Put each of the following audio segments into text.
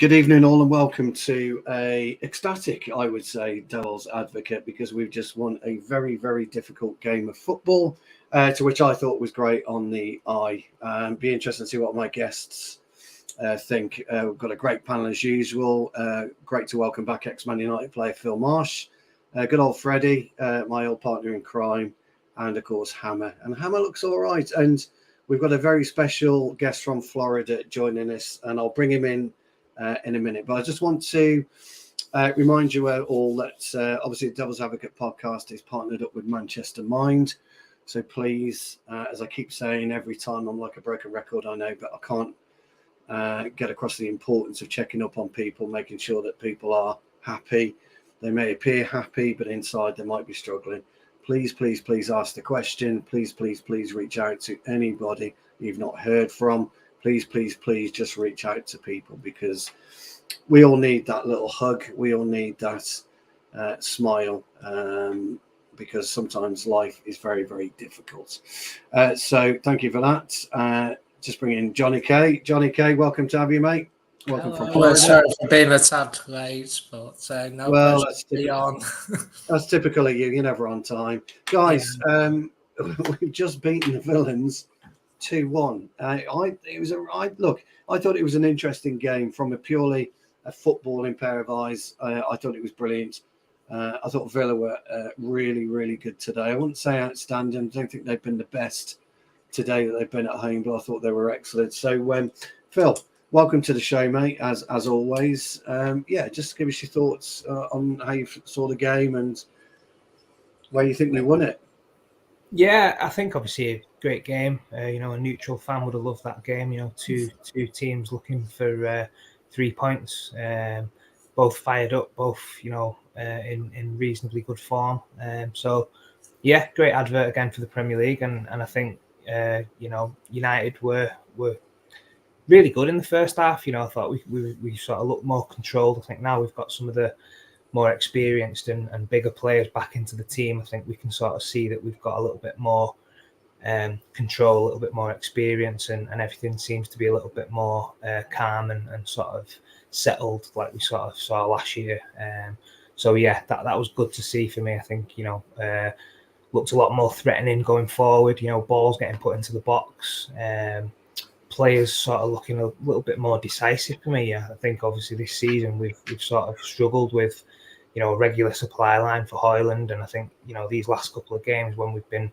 Good evening, all, and welcome to a ecstatic, I would say, Devil's Advocate, because we've just won a very, very difficult game of football, to which I thought was great on the eye. Be interested to see what my guests think. We've got a great panel as usual. Great to welcome back ex-Man United player Phil Marsh, good old Freddie, my old partner in crime, and of course Hammer. And Hammer looks all right. And we've got a very special guest from Florida joining us, and I'll bring him in a minute. But I just want to remind you all that obviously the Devil's Advocate podcast is partnered up with Manchester Mind. So please, as I keep saying every time, I'm like a broken record, I know, but I can't get across the importance of checking up on people, making sure that people are happy. They may appear happy, but inside they might be struggling. Please, please, please ask the question. Please, please, please reach out to anybody you've not heard from. Please, please, please just reach out to people, because we all need that little hug. We all need that smile, because sometimes life is very, very difficult. So thank you for that. Just bring in Johnny K. Johnny K, welcome to have you, mate. Welcome from Florida. Well, sorry for being a tad late, but no pleasure to be on. That's typical of you. You're never on time. Guys, we've just beaten the Villains 2-1. I thought it was an interesting game from a purely footballing pair of eyes. I thought it was brilliant. I thought Villa were really, really good today. I wouldn't say outstanding. I don't think they've been the best today that they've been at home, but I thought they were excellent. So, Phil, welcome to the show, mate, as always. Just give us your thoughts on how you saw the game and where you think we won it. Yeah, I think obviously a great game. A neutral fan would have loved that game. Two teams looking for 3 points, both fired up, both in reasonably good form. Great advert again for the Premier League, and I think United were really good in the first half. I thought we sort of looked more controlled. I think now we've got some of the more experienced and bigger players back into the team. I think we can sort of see that we've got a little bit more control, a little bit more experience, and everything seems to be a little bit more calm and sort of settled, like we sort of saw last year. That was good to see for me. I think looked a lot more threatening going forward. Balls getting put into the box. Players sort of looking a little bit more decisive for me. I think obviously this season we've sort of struggled with a regular supply line for Højlund, and I think these last couple of games when we've been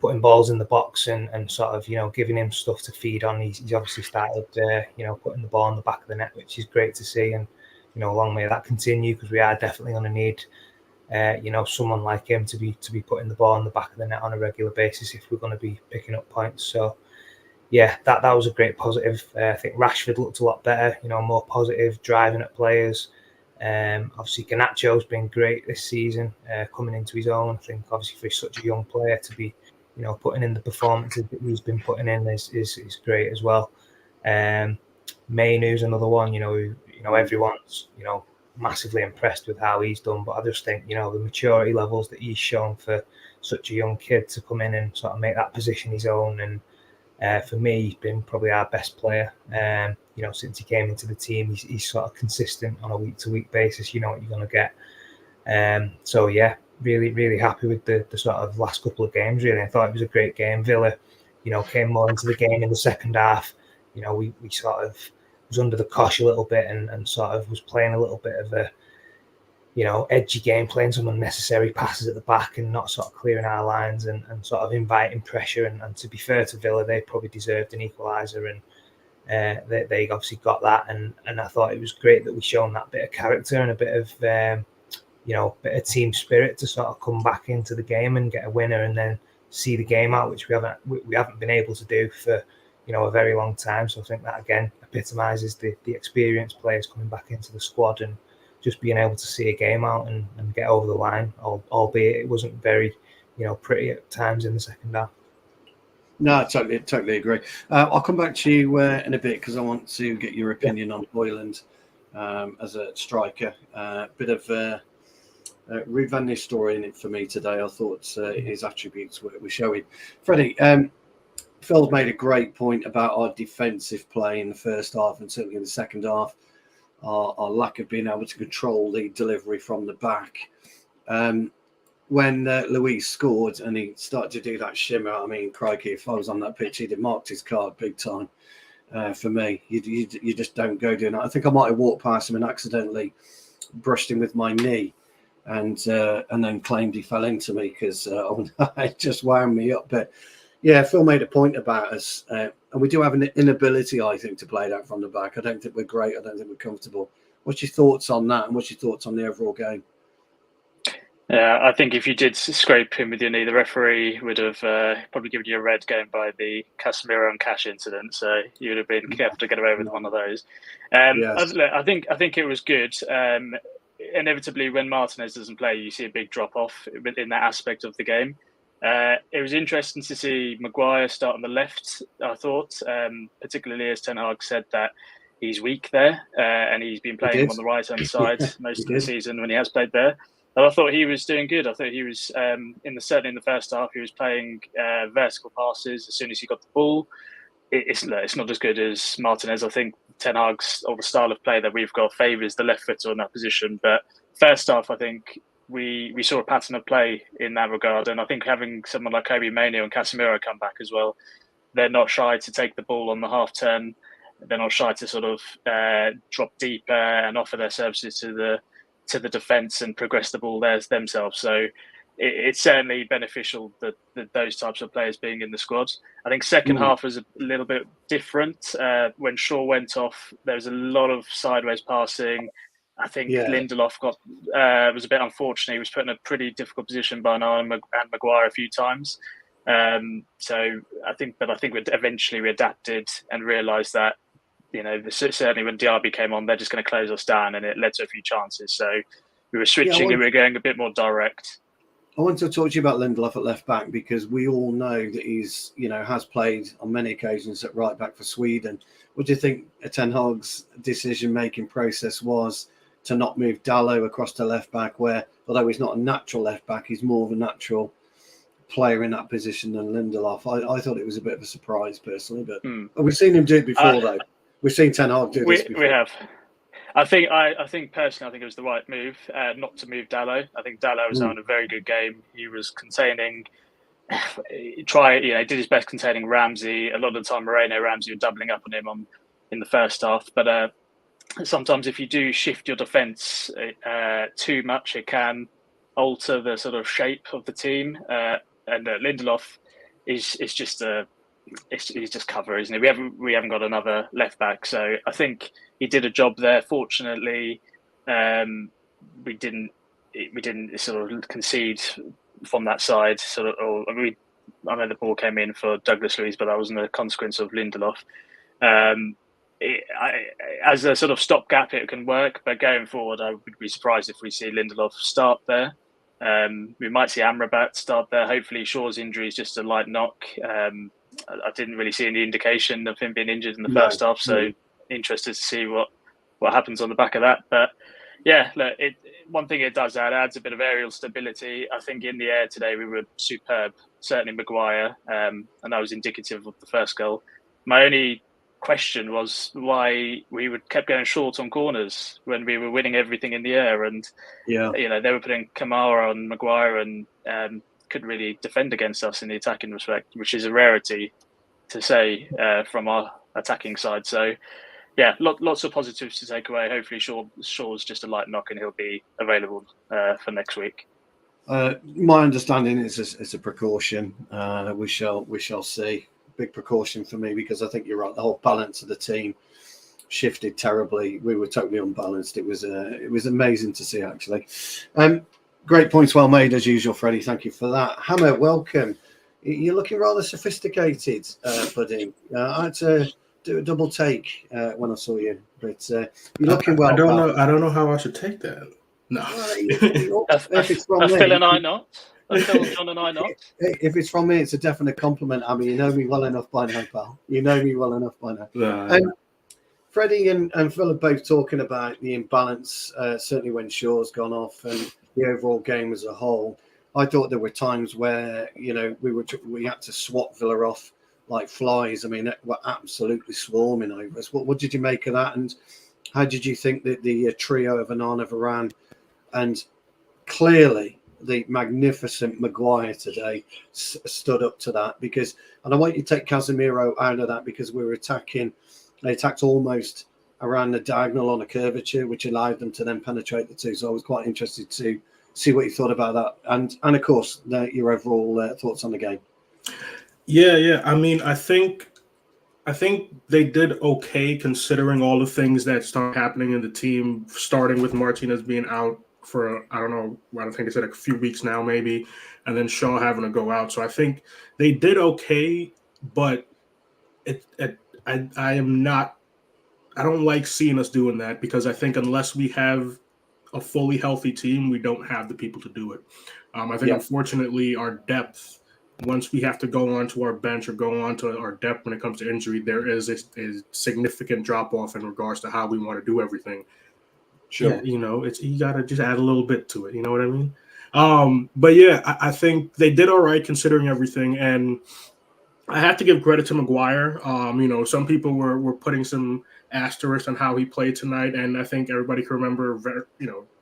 putting balls in the box and sort of giving him stuff to feed on, he's obviously started putting the ball in the back of the net, which is great to see. And long may that continue, because we are definitely going to need someone like him to be putting the ball in the back of the net on a regular basis if we're going to be picking up points. So yeah, that was a great positive. I think Rashford looked a lot better, more positive, driving at players. Obviously, Garnacho's been great this season, coming into his own. I think obviously for such a young player to be, putting in the performances that he's been putting in is great as well. Mainoo's another one. Everyone's massively impressed with how he's done, but I just think the maturity levels that he's shown for such a young kid to come in and sort of make that position his own. And for me, he's been probably our best player. Since he came into the team, he's sort of consistent on a week-to-week basis. You know what you're going to get. Really, really happy with the sort of last couple of games. Really, I thought it was a great game. Villa, came more into the game in the second half. We sort of was under the cosh a little bit and sort of was playing a little bit of a edgy game, playing some unnecessary passes at the back and not sort of clearing our lines and sort of inviting pressure. And to be fair to Villa, they probably deserved an equaliser, and they obviously got that. And I thought it was great that we shown that bit of character and a bit of bit of team spirit to sort of come back into the game and get a winner and then see the game out, which we haven't been able to do for a very long time. So I think that again epitomises the experienced players coming back into the squad and just being able to see a game out and get over the line, albeit it wasn't very, pretty at times in the second half. No, I totally agree. I'll come back to you in a bit, because I want to get your opinion on Højlund as a striker. Bit of Ruud van Nistelrooy in it for me today. I thought his attributes were showing. Freddie, Phil's made a great point about our defensive play in the first half and certainly in the second half. our lack of being able to control the delivery from the back. When Luis scored and he started to do that shimmer, I mean, crikey, if I was on that pitch, he'd have marked his card big time. For me, you just don't go doing that. I think I might have walked past him and accidentally brushed him with my knee, and then claimed he fell into me because it just wound me up. But yeah, Phil made a point about us, and we do have an inability, I think, to play that from the back. I don't think we're great. I don't think we're comfortable. What's your thoughts on that, and what's your thoughts on the overall game? I think if you did scrape him with your knee, the referee would have probably given you a red going by the Casemiro and Cash incident. So you would have been careful to get away with one of those. Yes. I think it was good. Inevitably, when Martinez doesn't play, you see a big drop off in that aspect of the game. It was interesting to see Maguire start on the left. I thought, particularly as Ten Hag said that he's weak there, and he's been playing on the right hand side most of the season when he has played there. And I thought he was doing good. I thought he was certainly in the first half. He was playing vertical passes as soon as he got the ball. It's not as good as Martinez. I think Ten Hag's or the style of play that we've got favours the left footer in that position. But first half, I think we saw a pattern of play in that regard. And I think having someone like Kobe Mainoo and Casemiro come back as well, they're not shy to take the ball on the half turn. They're not shy to sort of drop deeper and offer their services to the defence and progress the ball there themselves. So it's certainly beneficial that those types of players being in the squad. I think second half was a little bit different. When Shaw went off, there was a lot of sideways passing. I think Lindelof was a bit unfortunate. He was put in a pretty difficult position by Niall and Maguire a few times. So I think eventually we adapted and realised that, certainly when Diaby came on, they're just going to close us down, and it led to a few chances. So we were switching and we were going a bit more direct. I want to talk to you about Lindelof at left back, because we all know that he's, has played on many occasions at right back for Sweden. What do you think Ten Hag's decision-making process was to not move Dalot across to left back, where, although he's not a natural left back, he's more of a natural player in that position than Lindelof? I thought it was a bit of a surprise, personally, but we've seen him do it before, though. We've seen Ten Hag do this before. We have. I think personally, it was the right move not to move Dalot. I think Dalot was having a very good game. He was containing, he did his best containing Ramsey. A lot of the time, Moreno, Ramsey were doubling up on him in the first half. But sometimes if you do shift your defence too much, it can alter the sort of shape of the team. And Lindelof is just he's just cover, isn't he? We haven't got another left back, so I think he did a job there. Fortunately, we didn't sort of concede from that side. I know the ball came in for Douglas Luiz, but that wasn't a consequence of Lindelof. As a sort of stopgap, it can work, but going forward, I would be surprised if we see Lindelof start there. We might see Amrabat start there. Hopefully, Shaw's injury is just a light knock. I didn't really see any indication of him being injured in the first half, so interested to see what happens on the back of that. But yeah, look, one thing it does adds a bit of aerial stability. I think in the air today we were superb, certainly Maguire, and that was indicative of the first goal. My only question was why we kept going short on corners when we were winning everything in the air, and they were putting Kamara on Maguire and couldn't really defend against us in the attacking respect, which is a rarity to say from our attacking side. So yeah, lots of positives to take away. Hopefully Shaw's just a light knock and he'll be available for next week. My understanding is it's a precaution. We shall see. Big precaution for me, because I think you're right. The whole balance of the team shifted terribly. We were totally unbalanced. It was amazing to see, actually. Great points, well made as usual, Freddie. Thank you for that. Hammer, welcome. You're looking rather sophisticated, buddy. I had to do a double take when I saw you, but you're looking well. I don't know how I should take that. No. If it's from me, Phil and I not. Phil, John and I not. If it's from me, it's a definite compliment. I mean, you know me well enough by now, pal. You know me well enough by now. Freddie and Phil are both talking about the imbalance, certainly when Shaw's gone off, and the overall game as a whole. I thought there were times where we had to swat Villa off like flies. I mean, we're absolutely swarming over us. What did you make of that? And How did you think that the trio of Onana, Varane, and clearly the magnificent Maguire today stood up to that? Because, and I want you to take Casemiro out of that because we were attacking. They attacked almost around the diagonal on a curvature, which allowed them to then penetrate the two. So I was quite interested to see what you thought about that, and of course your overall thoughts on the game. Yeah. I mean, I think they did okay considering all the things that started happening in the team, starting with Martinez being out for, I don't know, I don't think it's like a few weeks now maybe, and then Shaw having to go out. So I think they did okay, but I don't like seeing us doing that because I think unless we have a fully healthy team, we don't have the people to do it. I think unfortunately our depth, once we have to go onto our bench or go onto our depth when it comes to injury, there is a significant drop off in regards to how we want to do everything. Sure. Yeah, you got to just add a little bit to it. You know what I mean? But yeah, I think they did all right considering everything. And I have to give credit to Maguire. Some people were putting some asterisks on how he played tonight, and I think everybody can remember.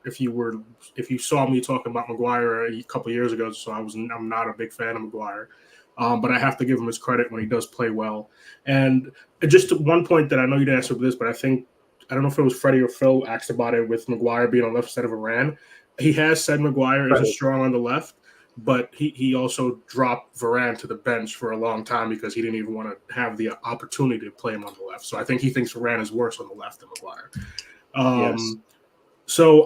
If you saw me talking about Maguire a couple of years ago, so I'm not a big fan of Maguire, but I have to give him his credit when he does play well. And just one point that I know you didn't answer this, but I don't know if it was Freddie or Phil asked about it with Maguire being on the left side of Varane. He has said Maguire isn't strong on the left. But he also dropped Varane to the bench for a long time because he didn't even want to have the opportunity to play him on the left. So I think he thinks Varane is worse on the left than Maguire. Yes. So,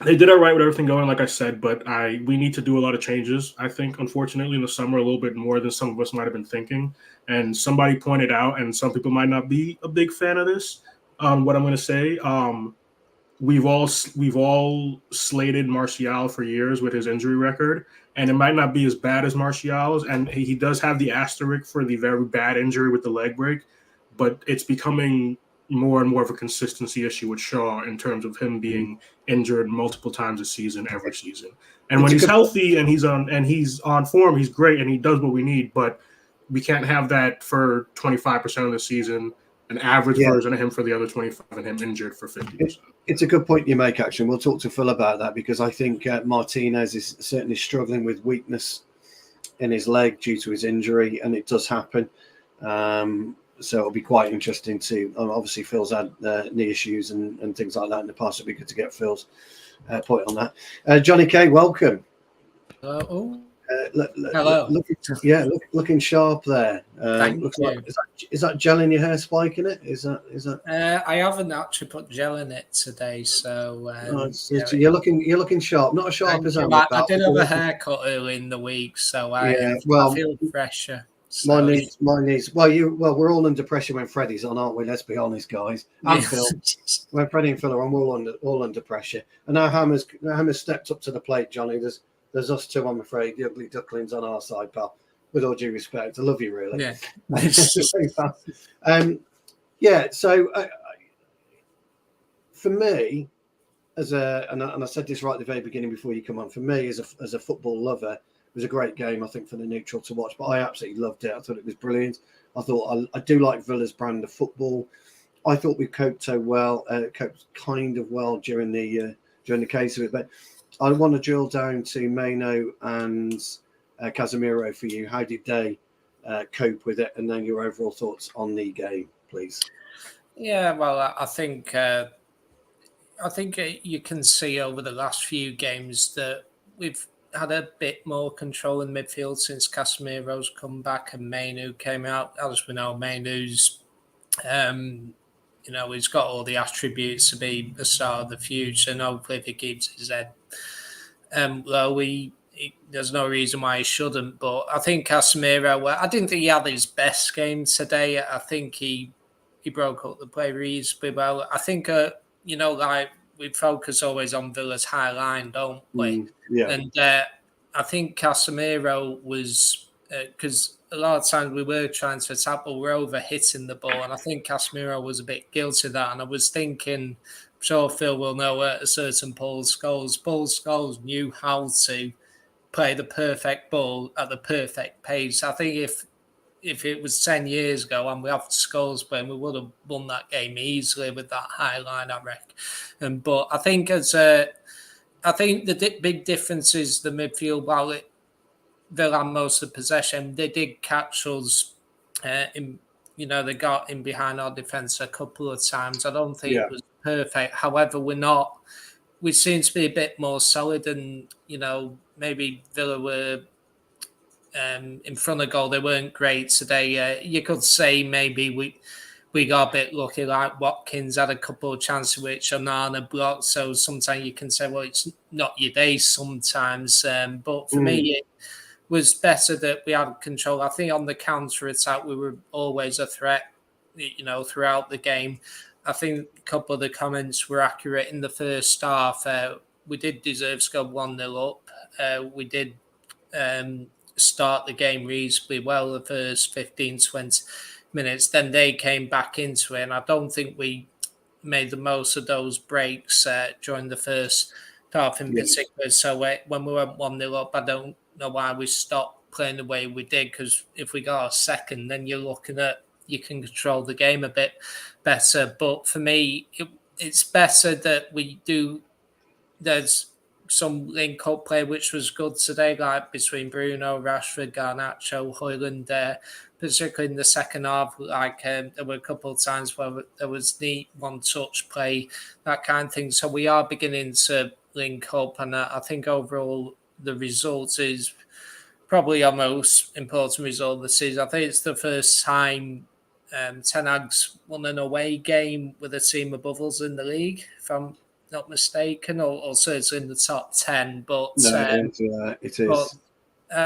they did all right with everything going, like I said, but we need to do a lot of changes, I think, unfortunately, in the summer, a little bit more than some of us might have been thinking. And somebody pointed out, and some people might not be a big fan of this, what I'm going to say. We've all slated Martial for years with his injury record, and it might not be as bad as Martial's, and he does have the asterisk for the very bad injury with the leg break, but it's becoming more and more of a consistency issue with Shaw in terms of him being injured multiple times a season, every season. And when he's healthy and he's on form, he's great and he does what we need, but we can't have that for 25% of the season, an average version of him for the other 25 and him injured for 50%. It's a good point you make, actually. We'll talk to Phil about that because I think Martinez is certainly struggling with weakness in his leg due to his injury, and it does happen. So it'll be quite interesting to. Obviously, Phil's had knee issues and things like that in the past. It'll be good to get Phil's point on that. Johnny K, welcome. Hello. Hello. Looking sharp there. Thank you. Like, is that gel in your hair spiking it? Is that? I haven't actually put gel in it today, so you're looking sharp. Not as sharp as I'm. I did have a haircut early in the week, so I feel fresher. So. My knees. Well, we're all under pressure when Freddie's on, aren't we? Let's be honest, guys. And Phil, when Freddie and Phil are on, we're all under pressure. And now Hammer's stepped up to the plate, Johnny. There's us two, I'm afraid. The ugly ducklings on our side, pal. With all due respect, I love you, really. Yeah. So for me, and I said this right at the very beginning before you come on. For me, as a football lover, it was a great game, I think, for the neutral to watch. But I absolutely loved it. I thought it was brilliant. I thought I do like Villa's brand of football. I thought we coped kind of well during the case of it, but. I want to drill down to Maino and Casemiro for you. How did they cope with it? And then your overall thoughts on the game, please. Yeah, well, I think you can see over the last few games that we've had a bit more control in midfield since Casemiro's come back and Mainu came out. As we know, Mainu's, he's got all the attributes to be the star of the future, and hopefully if he keeps his head there's no reason why he shouldn't. But I think Casemiro, I didn't think he had his best game today. I think he broke up the play reasonably well. I think, like we focus always on Villa's high line, don't we? And I think Casemiro was, because a lot of times we were trying to attack, but we're over hitting the ball. And I think Casemiro was a bit guilty of that. And I was thinking, I'm sure Phil will know at a certain Paul Scholes knew how to play the perfect ball at the perfect pace. I think if if it was 10 years ago and we have Scholes playing, we would have won that game easily with that high line, I reckon. But I think I think the big difference is the midfield. While Villa had most of the possession, they did catch us they got in behind our defence a couple of times. I don't think it was perfect. However, we seem to be a bit more solid, and maybe Villa were in front of goal. They weren't great today. You could say maybe we got a bit lucky, like Watkins had a couple of chances which Onana blocked. So sometimes you can say, well, it's not your day sometimes. But for me, it was better that we had control. I think on the counter attack, we were always a threat, throughout the game. I think a couple of the comments were accurate in the first half. We did deserve to go 1-0 up. We did start the game reasonably well the first 15, 20 minutes. Then they came back into it, and I don't think we made the most of those breaks during the first half in particular. So when we went 1-0 up, I don't know why we stopped playing the way we did, because if we got a second, then you're looking at you can control the game a bit better. But for me, it's better that we do. There's some link-up play which was good today, like between Bruno, Rashford, Garnacho, Højlund there, particularly in the second half. Like there were a couple of times where there was neat one-touch play, that kind of thing. So we are beginning to link up, and I think overall the result is probably our most important result of the season. I think it's the first time Ten Hag's won an away game with a team above us in the league, if I'm not mistaken, or certainly in the top 10. But no, it is. But,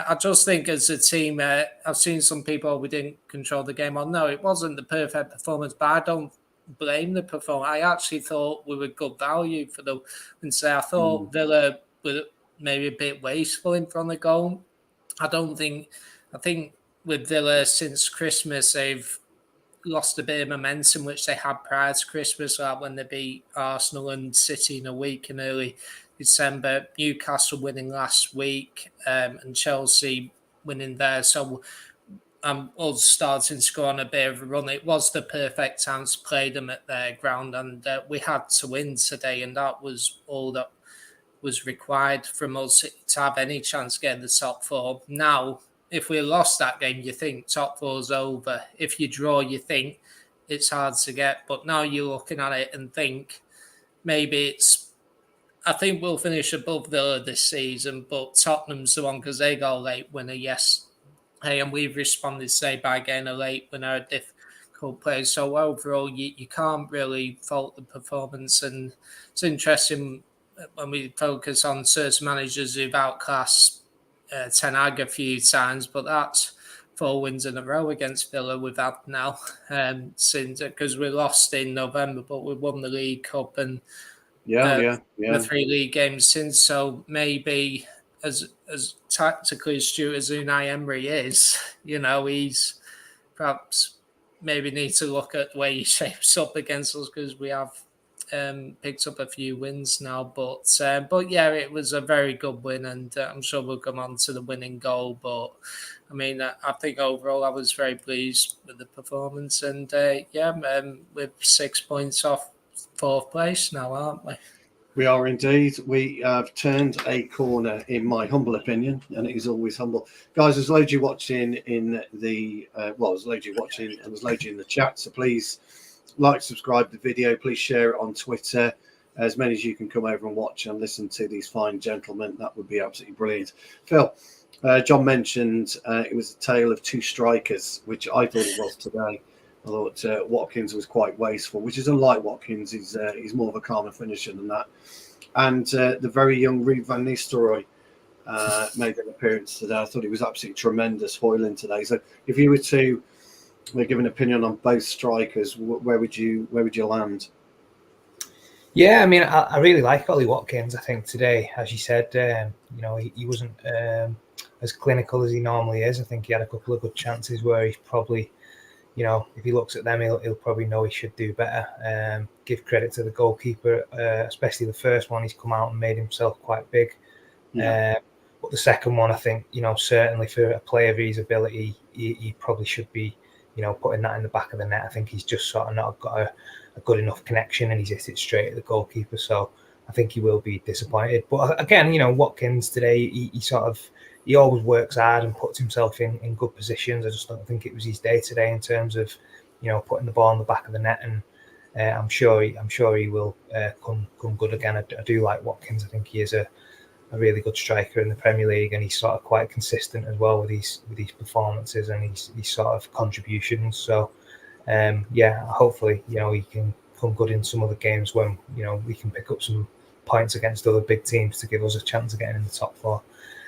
I just think as a team, I've seen some people, we didn't control the game. No, it wasn't the perfect performance, but I don't blame the performance. I actually thought we were good value for the Wednesday. I thought Villa were maybe a bit wasteful in front of goal. I think with Villa since Christmas, they've lost a bit of momentum, which they had prior to Christmas, like when they beat Arsenal and City in a week in early December, Newcastle winning last week, and Chelsea winning there. So I'm all starting to go on a bit of a run. It was the perfect time to play them at their ground, and we had to win today, and that was all that was required from us to have any chance of getting the top four. Now, if we lost that game, you think top four's over. If you draw, you think it's hard to get. But now you're looking at it and think maybe I think we'll finish above Villa this season, but Tottenham's the one because they got a late winner, yes. And we've responded, say, by getting a late winner, a difficult play. So overall, you can't really fault the performance. And it's interesting when we focus on certain managers who've outclassed Ten Hag a few times, but that's 4 wins in a row against Villa we've had now since, because we lost in November, but we won the League Cup and the 3 league games since. So maybe as tactically astute as Unai Emery is, he's perhaps maybe needs to look at the way he shapes up against us, because we have picked up a few wins now, but yeah, it was a very good win, and I'm sure we'll come on to the winning goal. But I mean, I think overall I was very pleased with the performance, and we're 6 points off 4th place now, aren't we? We are indeed. We have turned a corner, in my humble opinion, and it is always humble. Guys, there's loads you watching in the there's loads you watching, and there's loads you in the chat. So please like, subscribe to the video. Please share it on Twitter. As many as you can come over and watch and listen to these fine gentlemen. That would be absolutely brilliant. Phil, John mentioned it was a tale of 2 strikers, which I thought it was today. I thought Watkins was quite wasteful, which is unlike Watkins. He's more of a calmer finisher than that. And the very young Ruud van Nistelrooy made an appearance today. I thought he was absolutely tremendous foiling today. So if you were to give an opinion on both strikers, where would you land? Yeah, I mean, I really like Ollie Watkins. I think today, as you said, he wasn't as clinical as he normally is. I think he had a couple of good chances where he's probably, if he looks at them, he'll probably know he should do better. Give credit to the goalkeeper, especially the first one. He's come out and made himself quite big. Yeah. But the second one, I think, certainly for a player of his ability, he probably should be, putting that in the back of the net. I think he's just sort of not got a good enough connection, and he's hit it straight at the goalkeeper. So I think he will be disappointed. But again, Watkins today, he always works hard and puts himself in good positions. I just don't think it was his day today in terms of, putting the ball in the back of the net. And I'm sure he will come good again. I do like Watkins. I think he is a really good striker in the Premier League, and he's sort of quite consistent as well with his performances and his sort of contributions. So hopefully he can come good in some other games when we can pick up some points against other big teams to give us a chance of getting in the top four.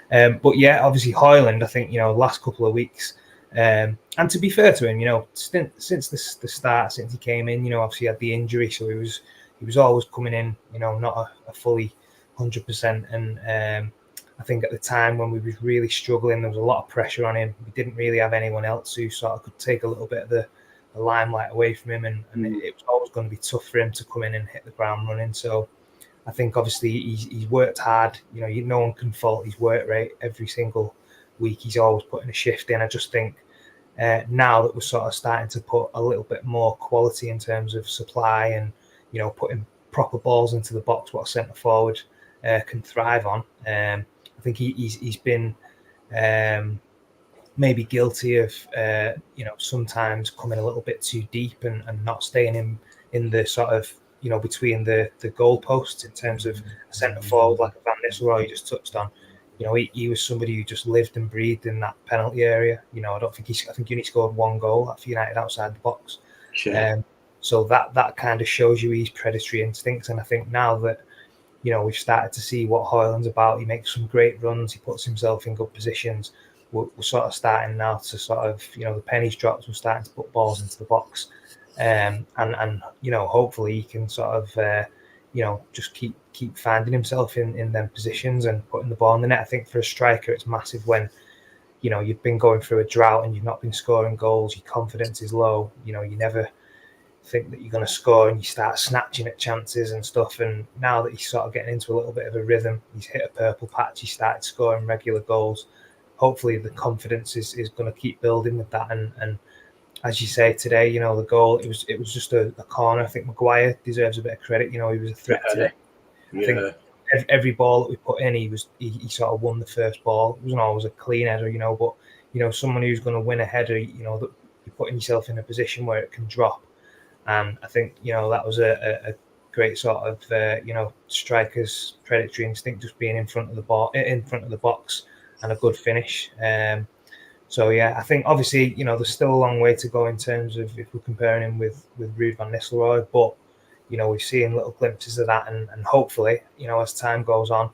But yeah, obviously Højlund, I think last couple of weeks, and to be fair to him, since the start, since he came in, obviously he had the injury, so he was always coming in, not a fully 100%. And I think at the time when we was really struggling, there was a lot of pressure on him. We didn't really have anyone else who sort of could take a little bit of the limelight away from him, and it was always going to be tough for him to come in and hit the ground running. So I think obviously he's worked hard. No one can fault his work rate. Every single week he's always putting a shift in. I just think now that we're sort of starting to put a little bit more quality in terms of supply and putting proper balls into the box, what a centre forward can thrive on. I think he's been maybe guilty of sometimes coming a little bit too deep and not staying in the sort of between the goalposts in terms of a centre forward like Van Nistelrooy you just touched on. He was somebody who just lived and breathed in that penalty area. I think he only scored one goal for United outside the box. Sure. So that kind of shows you his predatory instincts. And I think now that we've started to see what Højlund's about, he makes some great runs, he puts himself in good positions. We're sort of starting now to sort of the pennies dropped. We're starting to put balls into the box, and hopefully he can sort of just keep finding himself in them positions and putting the ball in the net. I think for a striker it's massive when you've been going through a drought and you've not been scoring goals, your confidence is low, you never think that you're going to score and you start snatching at chances and stuff. And now that he's sort of getting into a little bit of a rhythm, he's hit a purple patch, he started scoring regular goals. Hopefully the confidence is going to keep building with that. And as you say today, the goal, it was just a corner. I think Maguire deserves a bit of credit. He was a threat today. I think every ball that we put in, he sort of won the first ball. It wasn't always a clean header, but someone who's going to win a header, that you're putting yourself in a position where it can drop. And I think that was a great sort of striker's predatory instinct, just being in front of the ball, in front of the box, and a good finish. So yeah, I think obviously there's still a long way to go in terms of if we're comparing him with Ruud van Nistelrooy, but we've seen little glimpses of that, and hopefully as time goes on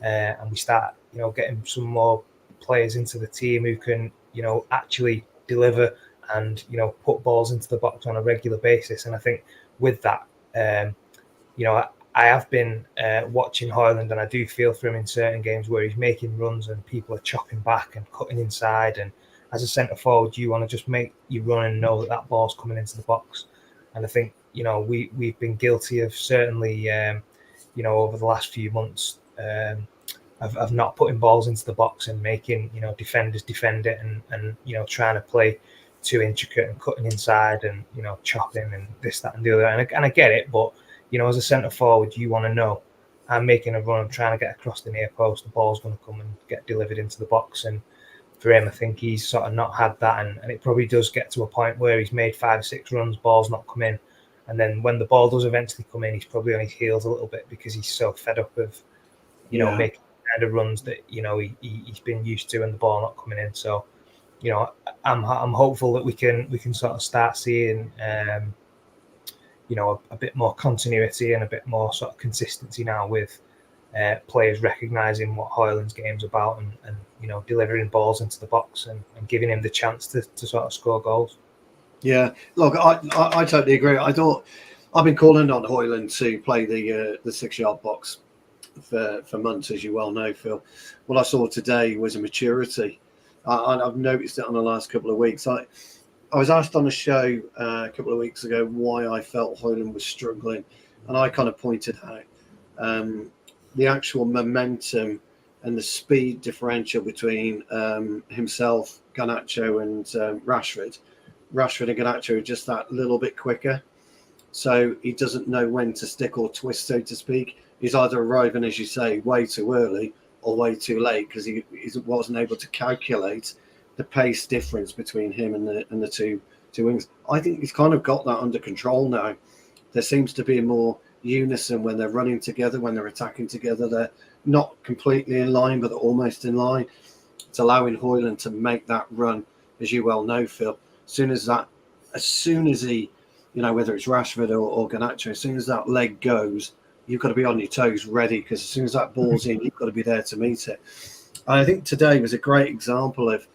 and we start getting some more players into the team who can actually deliver and put balls into the box on a regular basis. And I think with that, I have been watching Højlund, and I do feel for him in certain games where he's making runs and people are chopping back and cutting inside. And as a centre forward, you want to just make you run and know that ball's coming into the box. And I think we've been guilty of certainly over the last few months of not putting balls into the box and making defenders defend it and trying to play too intricate and cutting inside and chopping and this, that, and the other. And I get it, but as a centre forward, you want to know I'm making a run, I'm trying to get across the near post, the ball's going to come and get delivered into the box. And for him, I think he's sort of not had that, and it probably does get to a point where he's made 5 or 6 runs, ball's not come in, and then when the ball does eventually come in, he's probably on his heels a little bit because he's so fed up of making kind of runs that he's been used to and the ball not coming in. So I'm hopeful that we can sort of start seeing a bit more continuity and a bit more sort of consistency now with players recognising what Højlund's game's about and delivering balls into the box and giving him the chance to sort of score goals. Yeah, look, I totally agree. I thought I've been calling on Højlund to play the 6-yard box for months, as you well know, Phil. What I saw today was a maturity. I've noticed it on the last couple of weeks. I was asked on a show a couple of weeks ago why I felt Højlund was struggling, and I kind of pointed out the actual momentum and the speed differential between himself, Garnacho, and Rashford. Rashford and Garnacho are just that little bit quicker. So he doesn't know when to stick or twist, so to speak. He's either arriving, as you say, way too early or way too late because he wasn't able to calculate the pace difference between him and the two wings. I think he's kind of got that under control now. There seems to be more unison when they're running together, when they're attacking together. They're not completely in line, but they're almost in line. It's allowing Højlund to make that run, as you well know, Phil. As soon as he, whether it's Rashford or Garnacho, as soon as that leg goes, you've got to be on your toes ready, because as soon as that ball's in, you've got to be there to meet it. And I think today was a great example of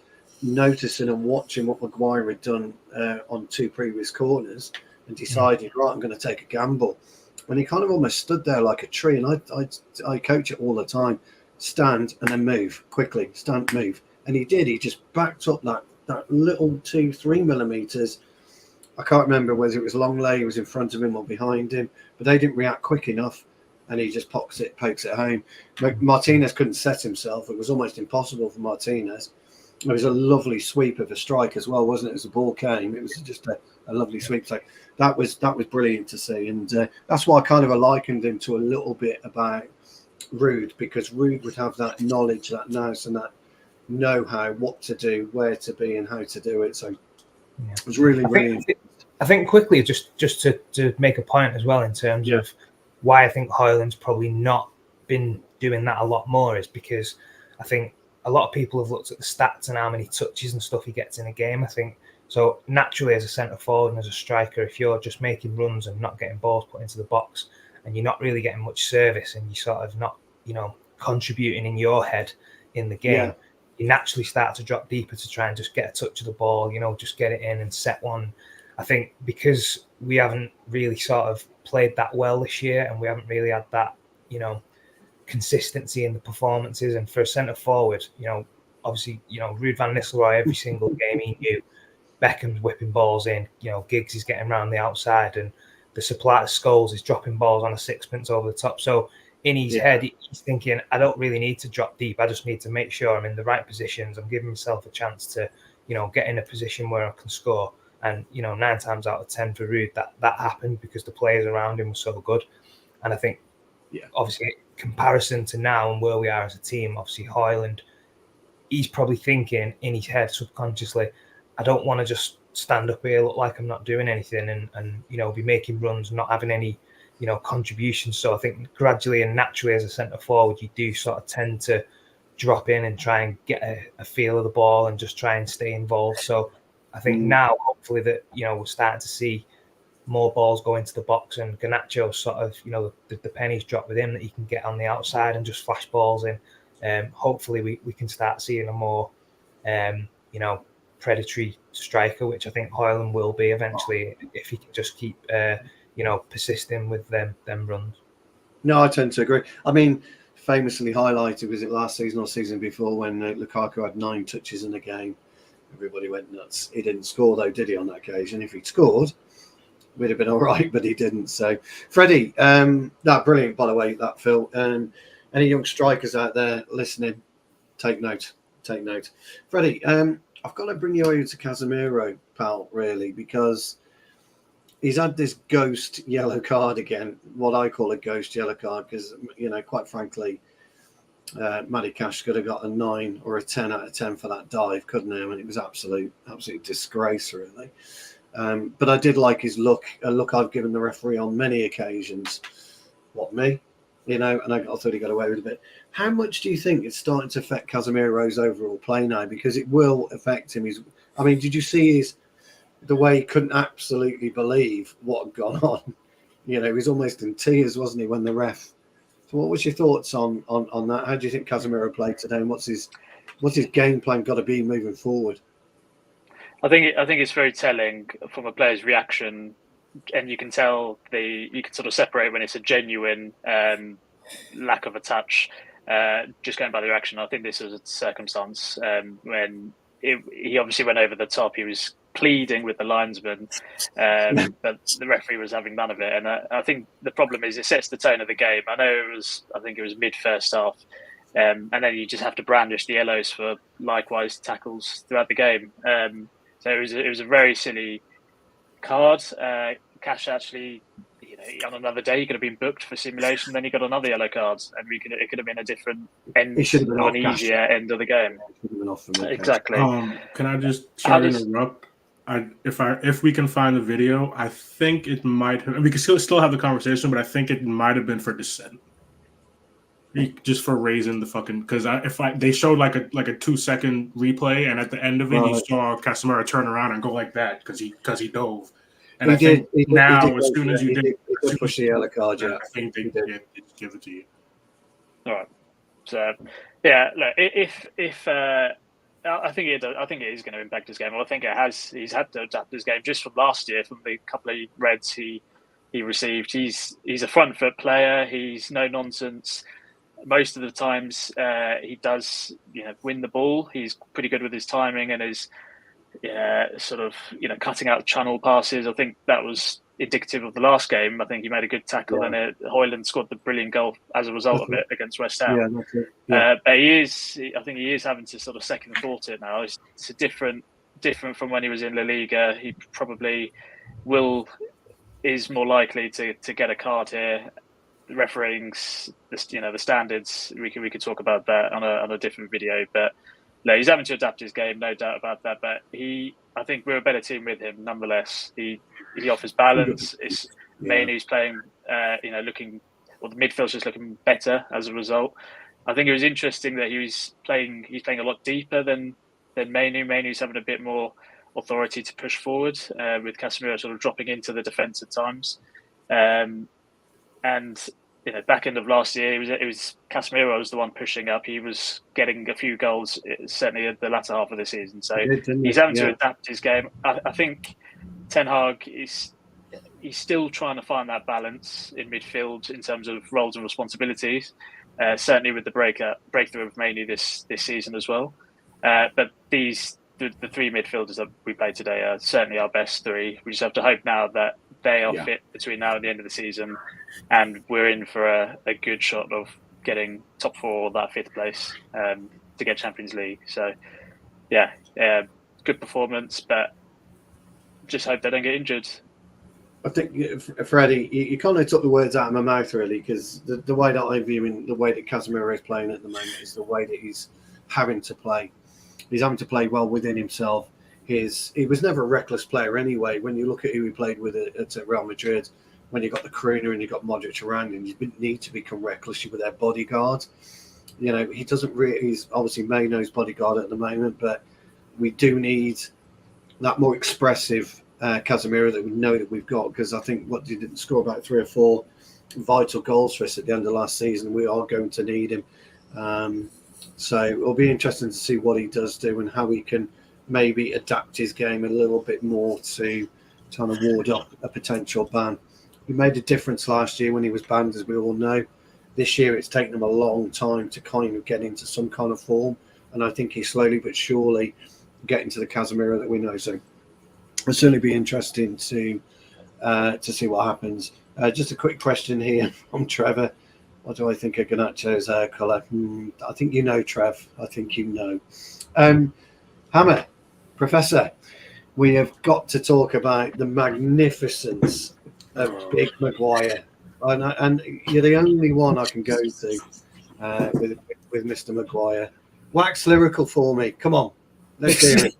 noticing and watching what Maguire had done on 2 previous corners and decided, right, I'm going to take a gamble. When he kind of almost stood there like a tree, and I coach it all the time, stand and then move quickly, stand, move. And he did. He just backed up that little 2-3 millimeters. I can't remember whether it was Longley, was in front of him or behind him, but they didn't react quick enough, and he just pokes it home. Martinez couldn't set himself. It was almost impossible for Martinez. It was a lovely sweep of a strike as well, wasn't it? As the ball came, it was just a lovely sweep. So that was brilliant to see, and that's why I kind of likened him to a little bit about Ruud, because Ruud would have that knowledge, that nous, and that know-how, what to do, where to be, and how to do it. So it was really. I think quickly, just to make a point as well in terms of why I think Højlund's probably not been doing that a lot more is because I think a lot of people have looked at the stats and how many touches and stuff he gets in a game. I think so naturally as a centre forward and as a striker, if you're just making runs and not getting balls put into the box and you're not really getting much service and you sort of not, contributing in your head in the game, you naturally start to drop deeper to try and just get a touch of the ball, just get it in and set one. I think because we haven't really sort of played that well this year and we haven't really had that, consistency in the performances. And for a centre forward, obviously, Ruud van Nistelrooy, every single game he knew, Beckham's whipping balls in, Giggs is getting around the outside, and the supply of Scholes is dropping balls on a sixpence over the top. So in his head, he's thinking, I don't really need to drop deep. I just need to make sure I'm in the right positions. I'm giving myself a chance to, get in a position where I can score. And, 9 times out of 10 for Ruud, that happened because the players around him were so good. And I think, obviously, comparison to now and where we are as a team, obviously, Højlund, he's probably thinking in his head subconsciously, I don't want to just stand up here, look like I'm not doing anything and be making runs, not having any, contributions. So I think gradually and naturally as a centre forward, you do sort of tend to drop in and try and get a feel of the ball and just try and stay involved. So I think now, hopefully, that we're starting to see more balls go into the box, and Garnacho sort of, the pennies drop with him that he can get on the outside and just flash balls in. Hopefully, we can start seeing a more, predatory striker, which I think Højlund will be eventually if he can just keep, persisting with them runs. No, I tend to agree. I mean, famously highlighted, was it last season or season before, when Lukaku had 9 touches in a game? Everybody went nuts. He didn't score, though, did he, on that occasion? If he'd scored, we'd have been all right, but he didn't. So, Freddie, brilliant, by the way, that Phil. Any young strikers out there listening, take note. Freddie, I've got to bring you over to Casemiro, pal, really, because he's had this ghost yellow card again, what I call a ghost yellow card, because, quite frankly, Matty Cash could have got a 9 or a 10 out of 10 for that dive, couldn't he? I mean, it was absolute disgrace, really. But I did like his look, a look I've given the referee on many occasions. What, me? And I thought he got away with a bit. How much do you think it's starting to affect Casemiro's overall play now? Because it will affect him. Did you see the way he couldn't absolutely believe what had gone on? He was almost in tears, wasn't he, when the ref. So what was your thoughts on that? How do you think Casemiro played today, and what's his game plan got to be moving forward? I think it's very telling from a player's reaction, and you can tell you can sort of separate when it's a genuine lack of a touch. Just going by the reaction, I think this was a circumstance when he obviously went over the top. He was pleading with the linesman, but the referee was having none of it. And I think the problem is it sets the tone of the game. I think it was mid first half, And then you just have to brandish the yellows for likewise tackles throughout the game. So it was a very silly card. Cash actually, on another day he could have been booked for simulation. Then he got another yellow card, and it could have been a different end, an easier end of the game. Exactly. Can I just interrupt? If we can find the video, I think it might have. We can still have the conversation, but I think it might have been for dissent. Just for raising the fucking, because they showed like a 2-second replay, and at the end of it, you saw Casemiro turn around and go like that because he dove. And as soon as you did push the yellow card, I think they did give it to you. All right. So yeah, look, I think it is going to impact his game. I think it has. He's had to adapt his game just from last year, from the couple of reds he received. He's a front foot player. He's no nonsense. Most of the times he does win the ball. He's pretty good with his timing and his sort of cutting out channel passes. I think that was indicative of the last game. I think he made a good tackle and Højlund scored the brilliant goal as a result of it against West Ham. But I think he is having to sort of second thought it now. It's a different from when he was in La Liga. He probably is more likely to get a card here. The refereeing's, the standards. We could talk about that on a different video. But no, he's having to adapt his game, no doubt about that. But I think we're a better team with him, nonetheless. He offers balance. Mainy's playing, looking. Well, the midfield's just looking better as a result. I think it was interesting that he's playing a lot deeper than Mainy. Mainy's having a bit more authority to push forward, with Casemiro sort of dropping into the defence at times. And back end of last year, it was Casemiro was the one pushing up. He was getting a few goals, certainly at the latter half of the season. So he's having to adapt his game. I think Ten Hag he's still trying to find that balance in midfield in terms of roles and responsibilities. Certainly with the breakthrough of Mainy this season as well. But the three midfielders that we played today are certainly our best three. We just have to hope now that they are fit between now and the end of the season, and we're in for a good shot of getting top four or that fifth place to get Champions League. So, good performance, but just hope they don't get injured. I think, Freddie, you kind of took the words out of my mouth, really, because the way that I view him, the way that Casemiro is playing at the moment is the way that he's having to play. He's having to play well within himself. He was never a reckless player anyway. When you look at who he played with at Real Madrid, when you got the Crooner and you got Modric around him, you didn't need to become reckless. You were their bodyguard. He doesn't really. He's obviously Mayno's bodyguard at the moment, but we do need that more expressive Casemiro that we know that we've got. Because I think he didn't score about 3 or 4 vital goals for us at the end of last season. We are going to need him. So it'll be interesting to see what he does do and how he can maybe adapt his game a little bit more to trying to ward off a potential ban. He made a difference last year when he was banned, as we all know. This year it's taken him a long time to kind of get into some kind of form, and I think he's slowly but surely getting to the Casemiro that we know. So it'll certainly be interesting to see what happens. Just a quick question here from Trevor. What do I think of Garnacho's hair colour? I think you know, Trev. I think you know. Hammer, Professor, we have got to talk about the magnificence of Big Maguire. And you're the only one I can go to with Mr. Maguire. Wax lyrical for me. Come on. Let's hear it.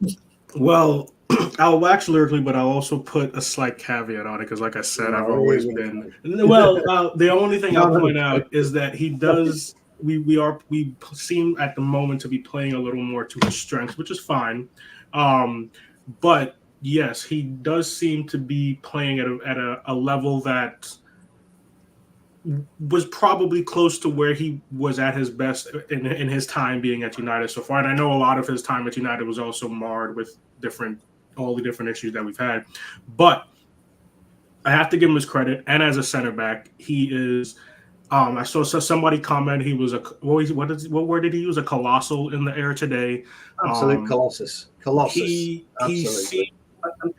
Well, I'll wax lyrically, but I'll also put a slight caveat on it because, like I said, I've always been. Well, the only thing I'll point out is that he does. We seem at the moment to be playing a little more to his strengths, which is fine. But yes, he does seem to be playing at a level that was probably close to where he was at his best in his time being at United so far. And I know a lot of his time at United was also marred with all the different issues that we've had. But I have to give him his credit. And as a center back, he is. I saw somebody comment he was what word did he use? A colossal in the air today. Absolute colossus.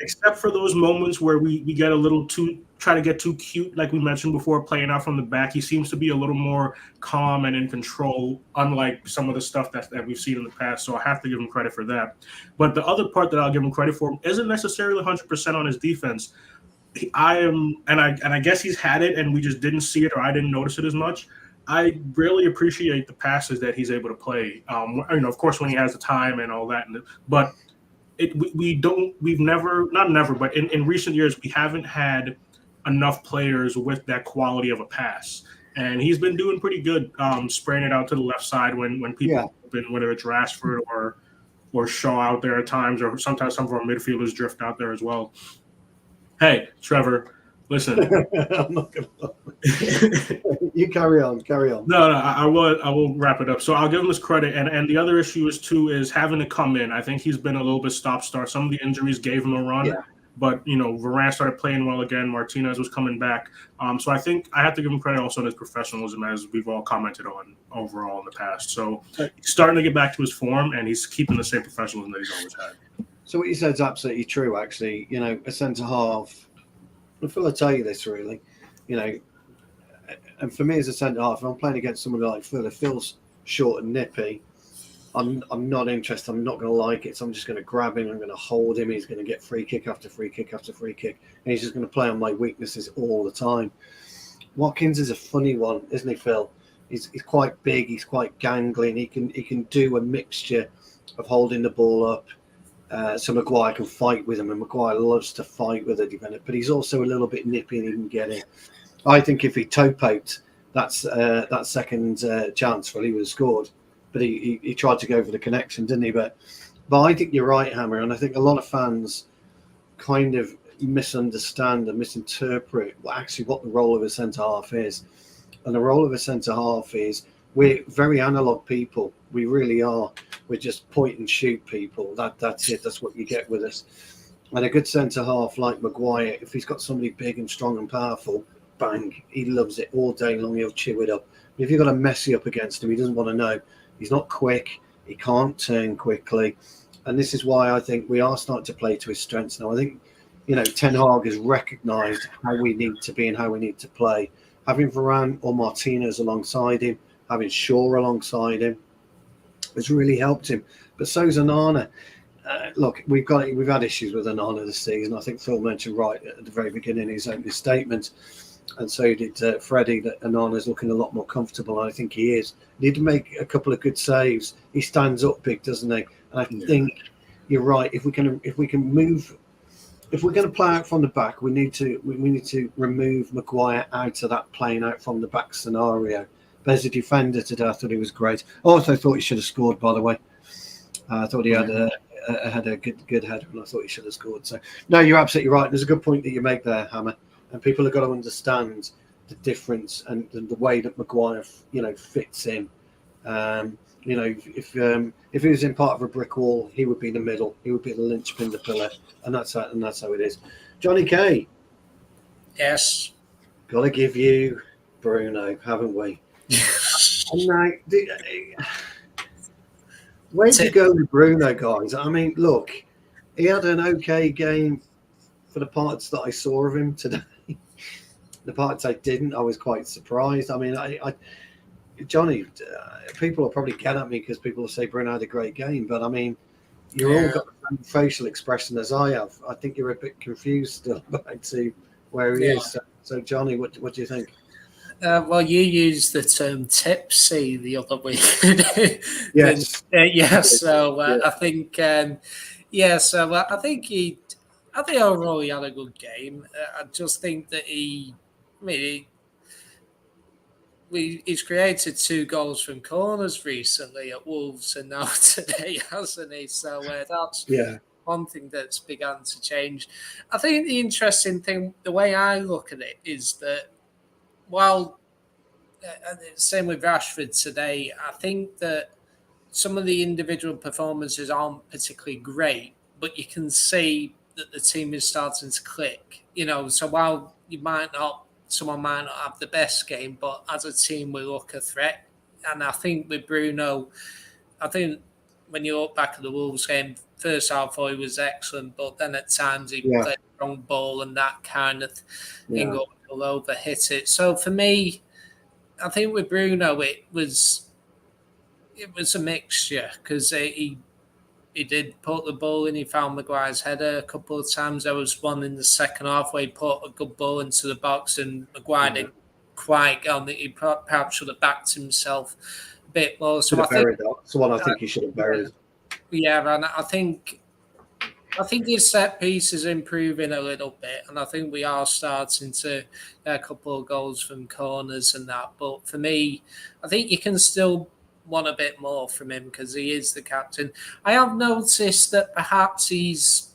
except for those moments where we get a little try to get too cute, like we mentioned before, playing out from the back. He seems to be a little more calm and in control, unlike some of the stuff that we've seen in the past. So I have to give him credit for that. But the other part that I'll give him credit for isn't necessarily 100% on his defense. I guess he's had it, and we just didn't see it, or I didn't notice it as much. I really appreciate the passes that he's able to play. Of course, when he has the time and all that, but we've never, not never, but in recent years, we haven't had enough players with that quality of a pass. And he's been doing pretty good, spraying it out to the left side when people open, whether it's Rashford or Shaw out there at times, or sometimes some of our midfielders drift out there as well. Hey, Trevor, listen. I'm not gonna you carry on. No, I will wrap it up. So I'll give him his credit. And the other issue is having to come in. I think he's been a little bit stop-start. Some of the injuries gave him a run. Yeah. But, Varane started playing well again. Martinez was coming back. So I think I have to give him credit also on his professionalism, as we've all commented on overall in the past. So he's starting to get back to his form, and he's keeping the same professionalism that he's always had. So what you said is absolutely true, actually. A centre-half, I feel I tell you this, really, and for me as a centre-half, if I'm playing against someone like Phil, it feels short and nippy. I'm not interested. I'm not going to like it. So I'm just going to grab him. I'm going to hold him. He's going to get free kick after free kick after free kick. And he's just going to play on my weaknesses all the time. Watkins is a funny one, isn't he, Phil? He's quite big. He's quite gangly. And he can do a mixture of holding the ball up. So Maguire can fight with him. And Maguire loves to fight with a defender. But he's also a little bit nippy and he can get in. I think if he toe-poked that second chance, well, he would have scored. But he tried to go for the connection, didn't he? But I think you're right, Hammer, and I think a lot of fans kind of misunderstand and misinterpret what the role of a centre-half is. And the role of a centre-half is we're very analog people. We really are. We're just point and shoot people. That's it. That's what you get with us. And a good centre-half like Maguire, if he's got somebody big and strong and powerful, bang, he loves it all day long. He'll chew it up. But if you've got a Messi up against him, he doesn't want to know. He's not quick. He can't turn quickly. And this is why I think we are starting to play to his strengths now. I think, Ten Hag has recognised how we need to be and how we need to play. Having Varane or Martinez alongside him, having Shaw alongside him, has really helped him. But so's Onana. Look, we've had issues with Onana this season. I think Phil mentioned right at the very beginning in his opening statement. And so did Freddie, that Onana's looking a lot more comfortable. And I think he is. Need to make a couple of good saves. He stands up big, doesn't he? And I think you're right. If we're going to play out from the back, we need to remove Maguire out of that playing out from the back scenario. But as a defender today, I thought he was great. I also thought he should have scored, by the way. I thought he had a good header, and I thought he should have scored. So no, you're absolutely right. There's a good point that you make there, Hammer. And people have got to understand the difference and the way that Maguire, fits in. If he was in part of a brick wall, he would be in the middle. He would be the linchpin, the pillar, and that's how it is. Johnny K. Yes. Got to give you Bruno, haven't we? Where do you go with Bruno, guys? I mean, look, he had an okay game for the parts that I saw of him today. The parts I didn't, I was quite surprised. I mean, Johnny, people will probably get at me because people will say Bruno had a great game, but I mean, you're all got the same facial expression as I have. I think you're a bit confused still about to where he is. So, Johnny, what do you think? Well, you used the term tipsy the other week. Yes. So I think, I think overall he had a good game. I just think that he's created 2 goals from corners recently at Wolves and now today, hasn't he? So that's one thing that's begun to change. I think the interesting thing, the way I look at it, is that while same with Rashford today, I think that some of the individual performances aren't particularly great, but you can see that the team is starting to click. So while someone might not have the best game, but as a team we look a threat. And I think with Bruno, when you look back at the Wolves game, first half he was excellent, but then at times he played the wrong ball and that kind of thing will overhit it. So for me, I think with Bruno, it was a mixture because he did put the ball in. He found Maguire's header a couple of times. There was one in the second half where he put a good ball into the box and Maguire didn't quite get on it. He perhaps should have backed himself a bit more. So I think that's the one I think he should have buried. Yeah, and I think his set piece is improving a little bit, and I think we are starting to get a couple of goals from corners and that. But for me, I think you can still want a bit more from him because he is the captain. I have noticed that perhaps he's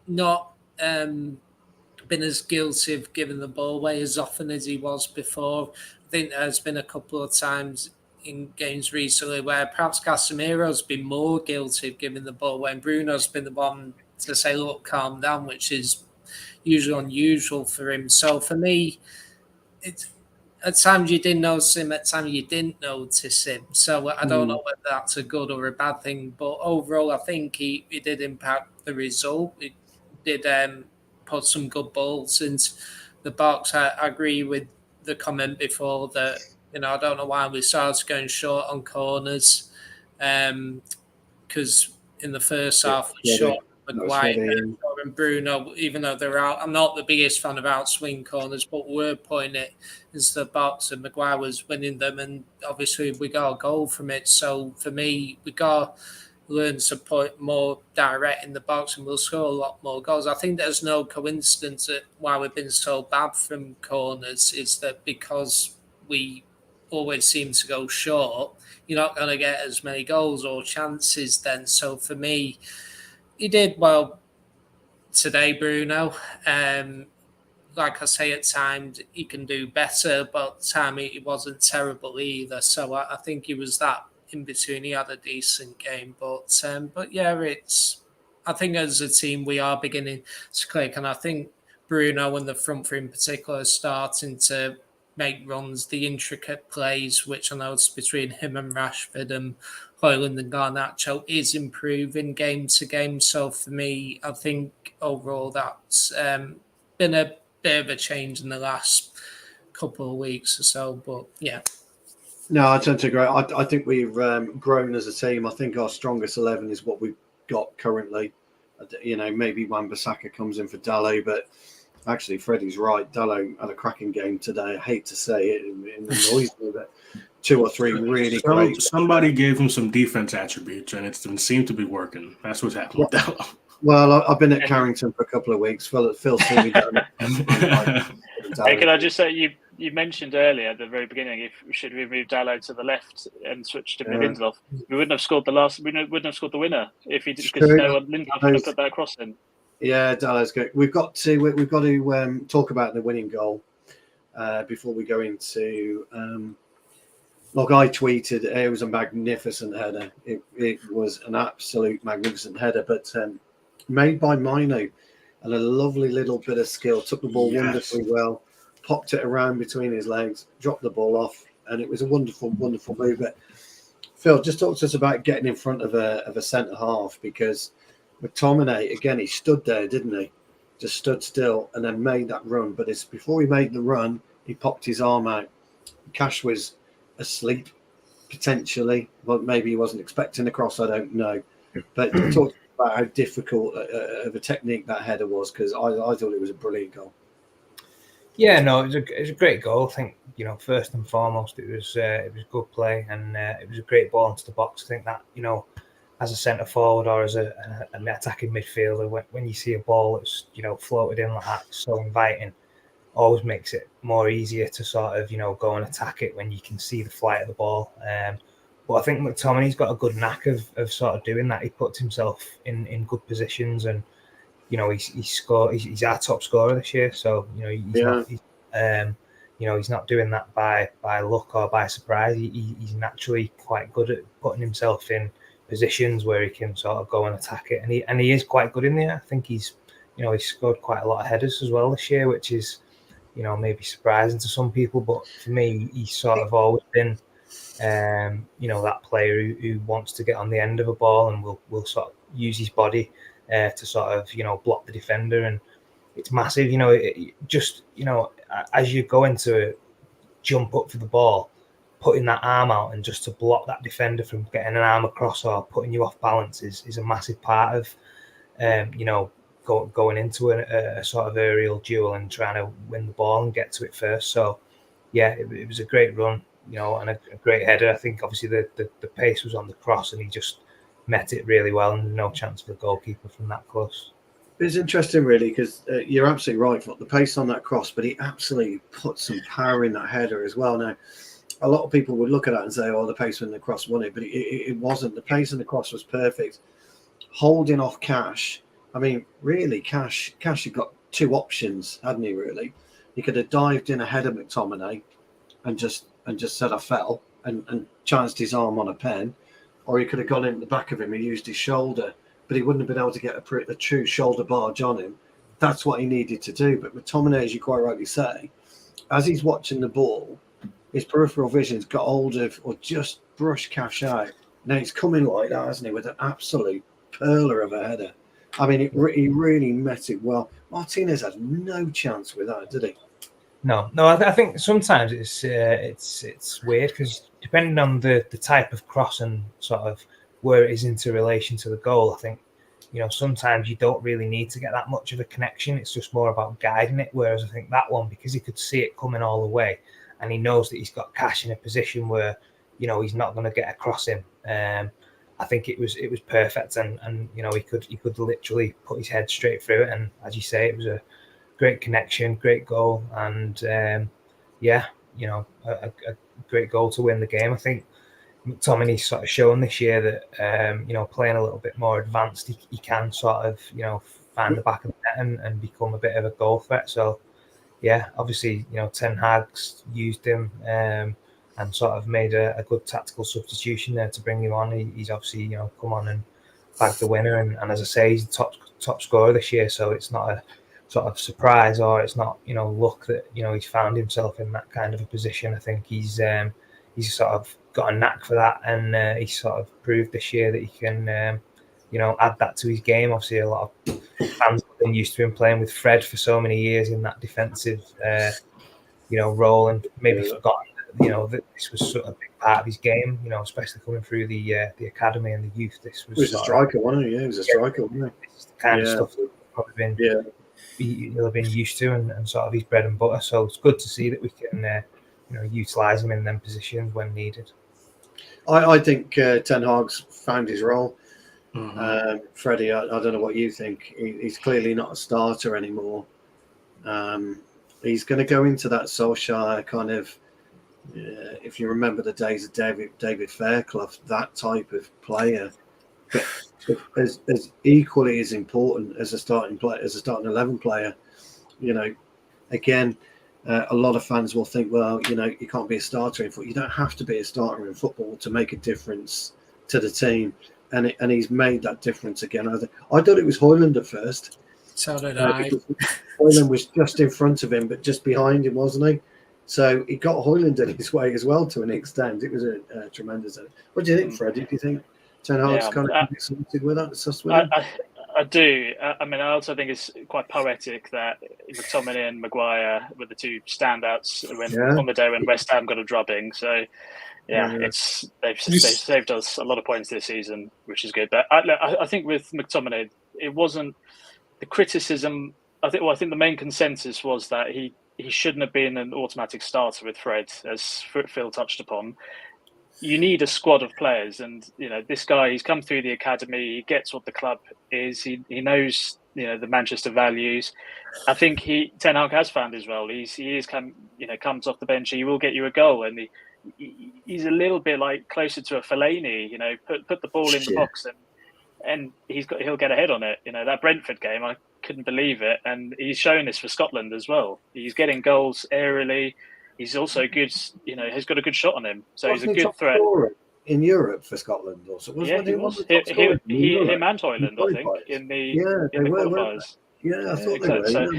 not been as guilty of giving the ball away as often as he was before. I think there's been a couple of times in games recently where perhaps Casemiro's been more guilty of giving the ball away and Bruno's been the one to say, look, calm down, which is usually unusual for him. So for me, at times you did notice him, at times you didn't notice him. So I don't know whether that's a good or a bad thing. But overall, I think he did impact the result. He did put some good balls into the box. I agree with the comment before that, I don't know why we started going short on corners because in the first half we shot Maguire and Bruno, even though they're out. I'm not the biggest fan of outswing corners, but we're putting it into the box and Maguire was winning them and obviously we got a goal from it. So for me, we got to learn to put more direct in the box and we'll score a lot more goals. I think there's no coincidence that why we've been so bad from corners is that because we always seem to go short, you're not going to get as many goals or chances then. So for me, he did well today, Bruno. Like I say, at times he can do better, but at time he wasn't terrible either. So I think he was that in between. He had a decent game, but yeah, I think as a team we are beginning to click, and I think Bruno and the front three in particular are starting to make runs, the intricate plays, which I know it's between him and Rashford and Højlund and Garnacho is improving game to game. So for me, I think overall that's been a bit of a change in the last couple of weeks or so. But yeah. No, I tend to agree. I think we've grown as a team. I think our strongest 11 is what we've got currently. Maybe Wan-Bissaka comes in for Dalot, but actually, Freddie's right. Dalot had a cracking game today. I hate to say it, it annoys me, but 2 or 3 really great. Somebody gave him some defense attributes, and it seemed to be working. That's what's happened with Dalot. Well, I've been at Carrington for a couple of weeks. Phil see me down. Hey, can I just say, you mentioned earlier at the very beginning, should we move Dalot to the left and switch to Lindelof? We wouldn't have scored the winner if he did, because Lindelof would have put that across in. Yeah, Dalot's good. We've got to talk about the winning goal before we go into. Look, I tweeted it was a magnificent header. It was an absolute magnificent header, but made by Mino and a lovely little bit of skill. Took the ball wonderfully well, popped it around between his legs, dropped the ball off, and it was a wonderful, wonderful move. But Phil, just talk to us about getting in front of a centre half, because McTominay, again, he stood there, didn't he? Just stood still and then made that run. But it's before he made the run, he popped his arm out. Cash was asleep, potentially. Well, maybe he wasn't expecting a cross, I don't know. But talk about how difficult of a technique that header was, because I thought it was a brilliant goal. Yeah, no, it was a great goal. I think, first and foremost, it was good play, and it was a great ball into the box. I think that, as a centre forward or as an attacking midfielder, when you see a ball that's floated in like that, so inviting, always makes it more easier to sort of go and attack it when you can see the flight of the ball. But I think McTominay's got a good knack of sort of doing that. He puts himself in good positions, and he's our top scorer this year. So he's not doing that by luck or by surprise. He's naturally quite good at putting himself in positions where he can sort of go and attack it, and he is quite good in there. I think he's scored quite a lot of headers as well this year, which is maybe surprising to some people, but for me, he's sort of always been that player who wants to get on the end of a ball and will sort of use his body to sort of, block the defender. And it's massive, as you go into jump up for the ball, putting that arm out and just to block that defender from getting an arm across or putting you off balance is a massive part of, going into a sort of aerial duel and trying to win the ball and get to it first. So, yeah, it was a great run, and a great header. I think obviously the pace was on the cross and he just met it really well, and no chance for the goalkeeper from that close. It's interesting, really, because you're absolutely right, the pace on that cross, but he absolutely put some power in that header as well. Now, a lot of people would look at that and say, oh, the pace in the cross won it, but it wasn't. The pace in the cross was perfect. Holding off Cash, I mean, really, Cash had got two options, hadn't he, really? He could have dived in ahead of McTominay and just said, I fell, and chanced his arm on a pen, or he could have gone in the back of him and used his shoulder, but he wouldn't have been able to get a true shoulder barge on him. That's what he needed to do. But McTominay, as you quite rightly say, as he's watching the ball, his peripheral vision's got hold of or just brushed Cash out. Now he's coming like that, hasn't he, with an absolute perler of a header. I mean, he really met it well. Martinez had no chance with that, did he? No. I think sometimes it's weird because depending on the type of cross and sort of where it is into relation to the goal, I think, sometimes you don't really need to get that much of a connection. It's just more about guiding it. Whereas I think that one, because he could see it coming all the way and he knows that he's got Cash in a position where, he's not going to get across him. I think it was perfect, and he could literally put his head straight through it. And as you say, it was a great connection, great goal, and a great goal to win the game. I think McTominay's sort of shown this year that playing a little bit more advanced, he can sort of find the back of the net and become a bit of a goal threat. So yeah, obviously Ten Hag's used him and sort of made a good tactical substitution there to bring him on. He's obviously come on and bagged the winner, and as I say, he's the top scorer this year. So it's not a sort of surprise, or it's not luck that he's found himself in that kind of a position. I think he's sort of got a knack for that, and he's sort of proved this year that he can add that to his game. Obviously, a lot of fans have been used to him playing with Fred for so many years in that defensive role, and maybe forgotten that this was sort of a big part of his game, especially coming through the academy and the youth. This was a striker, wasn't he? Yeah, he was a striker, wasn't he? This is the kind of stuff that we've probably been he'll have been used to, and sort of his bread and butter. So it's good to see that we can utilise him in them positions when needed. I think Ten Hag's found his role. Freddie, I don't know what you think. He's clearly not a starter anymore. He's going to go into that Solskjaer kind of, if you remember the days of David Fairclough, that type of player, but as equally as important as a starting player, as a starting 11 player. Again, a lot of fans will think, well, you can't be a starter in football. You don't have to be a starter in football to make a difference to the team. And he's made that difference again. I thought it was Højlund at first. So did I. Højlund was just in front of him, but just behind him, wasn't he? So he got Højlund in his way as well to an extent. It was a tremendous. What do you think, Freddie? Do you think Ten Hag's kind of excited with that? I do. I mean, I also think it's quite poetic that McTominay and Maguire were the two standouts on the day when West Ham got a drubbing. So, they've saved us a lot of points this season, which is good. But I think with McTominay, it wasn't the criticism. I think the main consensus was that he shouldn't have been an automatic starter with Fred, as Phil touched upon. You need a squad of players, and this guy, he's come through the academy, he gets what the club is, he knows the Manchester values. I think Ten Hag has found his role. Comes off the bench, he will get you a goal, and he's a little bit like closer to a Fellaini. Put the ball in the box and he'll get a head on it. That Brentford game, I couldn't believe it, and he's shown this for Scotland as well. He's getting goals aerially. He's also good, has got a good shot on him. So he's a good threat. In Europe for Scotland also. Him and Højlund, I think, in the qualifiers. Yeah, I thought they were. So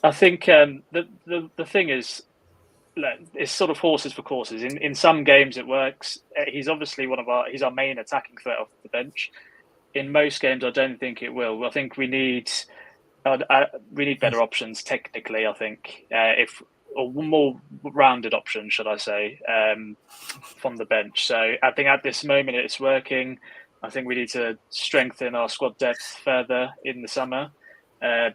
I think the thing is, it's sort of horses for courses. In some games it works. He's obviously he's our main attacking threat off the bench. in most games, I don't think it will. I think we need better options technically. I think or more rounded options, should I say, from the bench. So I think at this moment it's working. I think we need to strengthen our squad depth further in the summer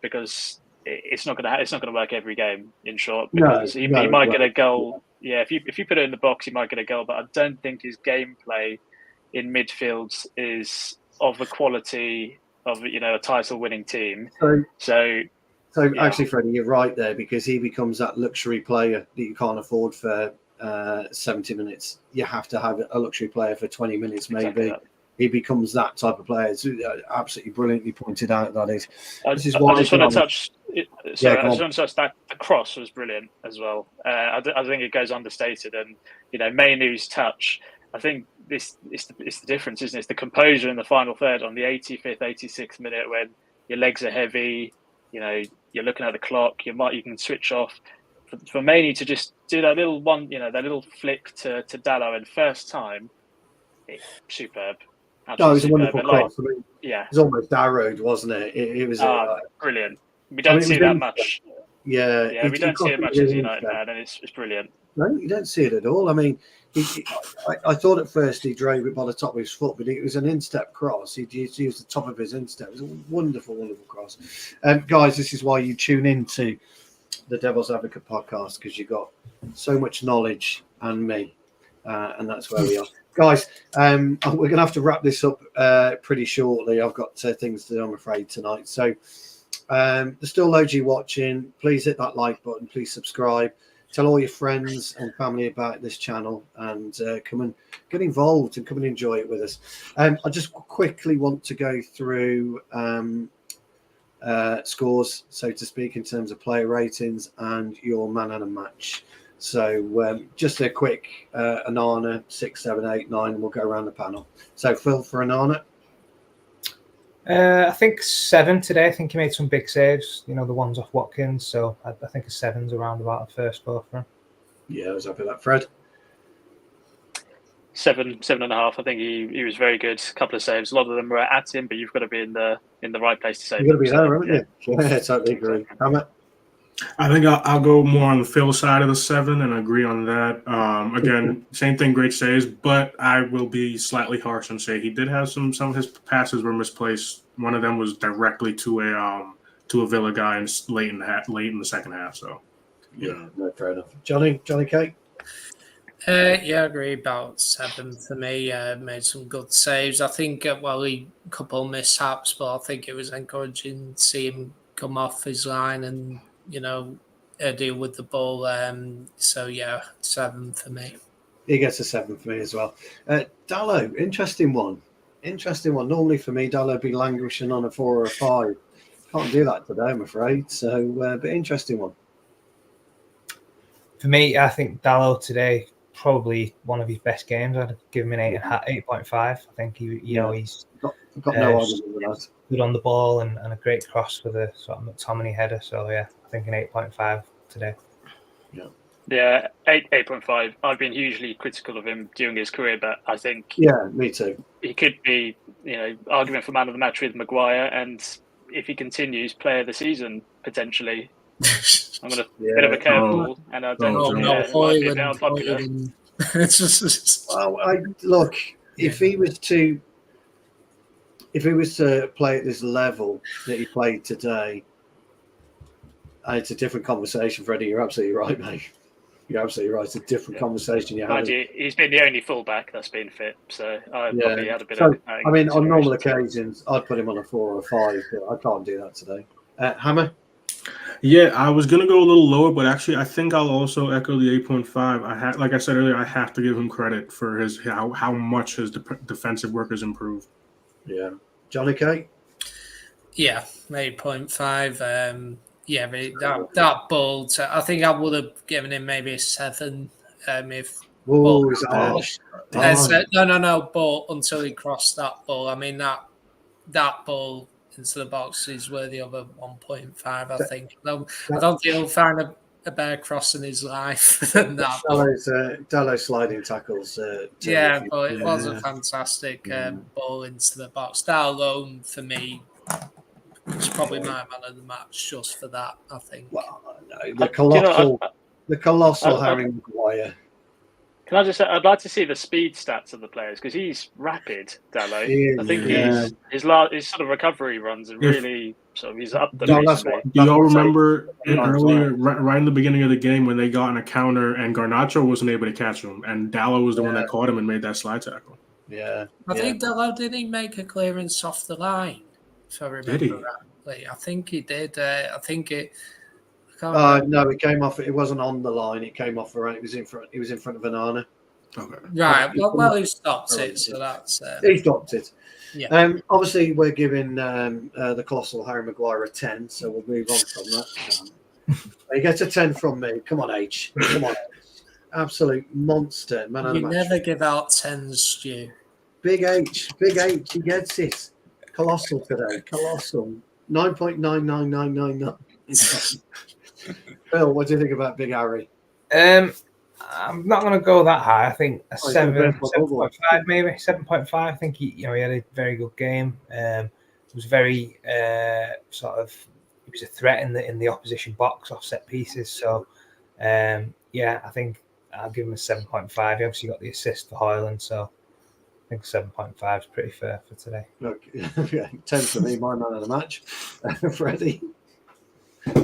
because it's not going to work every game. In short, because he might get a goal. Yeah, if you put it in the box, he might get a goal. But I don't think his gameplay in midfield is of the quality of a title-winning team. So actually, Freddie, you're right there, because he becomes that luxury player that you can't afford for 70 minutes. You have to have a luxury player for 20 minutes, maybe. Exactly. He becomes that type of player. It's absolutely brilliantly pointed out. That is. This is why I just want to touch. Sorry, I just want to touch that the cross was brilliant as well. I think it goes understated, and Mainoo's touch. I think it's the difference, isn't it? It's the composure in the final third on the 85th, 86th minute when your legs are heavy. You're looking at the clock. You can switch off. For Mainoo to just do that little one, that little flick to Dallo, and first time, superb. No, it was a wonderful cross. It was almost arrowed, wasn't it? It was brilliant. We don't see that much. Yeah, we don't see it much as United now, and it's brilliant. No, you don't see it at all. I mean, I thought at first he drove it by the top of his foot, but it was an instep cross. He used the top of his instep. It was a wonderful, wonderful cross. Guys, this is why you tune into the Devil's Advocate podcast, because you've got so much knowledge and me, and that's where we are. Guys, we're going to have to wrap this up pretty shortly. I've got things to do, I'm afraid, tonight. So there's still loads of you watching. Please hit that like button. Please subscribe. Tell all your friends and family about this channel, and come and get involved and come and enjoy it with us. I just quickly want to go through scores, so to speak, in terms of player ratings and your man and a match. So just a quick Anana, 6, 7, 8, 9, and we'll go around the panel. So Phil, for Anana. I think 7 today. I think he made some big saves, the ones off Watkins. So I think a 7's around about the first score for him. Yeah, I was happy with that. Fred? 7.5. I think he was very good. A couple of saves. A lot of them were at him, but you've got to be in the right place to save. You've got to be there, haven't you? Yeah, totally agree. Hammer? I think I'll go more on the Phil side of the 7 and agree on that. Again, same thing, great saves, but I will be slightly harsh and say he did have some of his passes were misplaced. One of them was directly to a Villa guy late in the second half. So yeah, no, fair enough. Johnny K. I agree about 7 for me. Made some good saves. I think a couple mishaps, but I think it was encouraging to see him come off his line and deal with the ball. So yeah, 7 for me. He gets a 7 for me as well. Dallo, interesting one. Normally for me, Dallo would be languishing on a 4 or a 5. Can't do that today, I'm afraid. So, but interesting one. For me, I think Dallo today probably one of his best games. I'd give him an 8.5. I think he's got no argument with that. Good on the ball and a great cross with a sort of McTominay header. So yeah, I think an 8.5 today. Yeah, 8.5. I've been hugely critical of him during his career, but I think me too. He could be, argument for man of the match with Maguire, and if he continues, player of the season potentially. I'm going to bit of a curveball, and I don't know. Unpopular. Well, look, if he was to play at this level that he played today, it's a different conversation, Freddie. You're absolutely right, mate. You're absolutely right. It's a different conversation you're having. He's been the only fullback that's been fit, so I probably had a bit of. I mean, on normal occasions, I'd put him on a 4 or a 5, but I can't do that today. Hammer? Yeah, I was going to go a little lower, but actually I think I'll also echo the 8.5. Like I said earlier, I have to give him credit for how much his defensive work has improved. Yeah. Johnny K? Yeah, 8.5. Yeah, but that ball, I think I would have given him maybe a 7 if. Oh, is that harsh? No, but until he crossed that ball. I mean, that ball into the box is worthy of a 1.5, I think. I don't think he'll find a bear cross in his life than that. Dallo's sliding tackles. Yeah, but it was a fantastic Yeah. ball into the box. That alone, for me, was probably my man of the match just for that, I think. Well, no, the colossal I- Harry Maguire. Can I just say, I'd like to see the speed stats of the players because he's rapid, Dallo. I think Yeah. his sort of recovery runs are really sort of he's up them No, that's recently. what- Do y'all remember Yeah. earlier, right in the beginning of the game, when they got in a counter and Garnacho wasn't able to catch him, and Dallo was the one that caught him and made that slide tackle? Yeah. I think Dello didn't make a clearance off the line, if I remember Did he? rightly. I think he did. I think it. I can't remember. No, it came off. It wasn't on the line. It came off around. It was in front. It was in front of Anana. Okay. Right. Well, he stopped it, so that's. He stopped it. Yeah. Obviously, we're giving the colossal Harry Maguire a 10, so we'll move on from that. He gets a 10 from me. Come on, H. Come on, H. Absolute monster, man. Of the You match. never give out 10s, Stu. Big H. Big H. He gets it. Colossal today. Colossal. 9.99999. Phil, what do you think about Big Harry? I'm not going to go that high. I think a Oh, he's gonna 7.5 maybe 7.5. I think he had a very good game. It was very he was a threat in the opposition box off set pieces. So I think I'll give him a 7.5. He obviously got the assist for Hoyland, so I think 7.5 is pretty fair for today. Look, 10 for me, my man of the match. Freddie.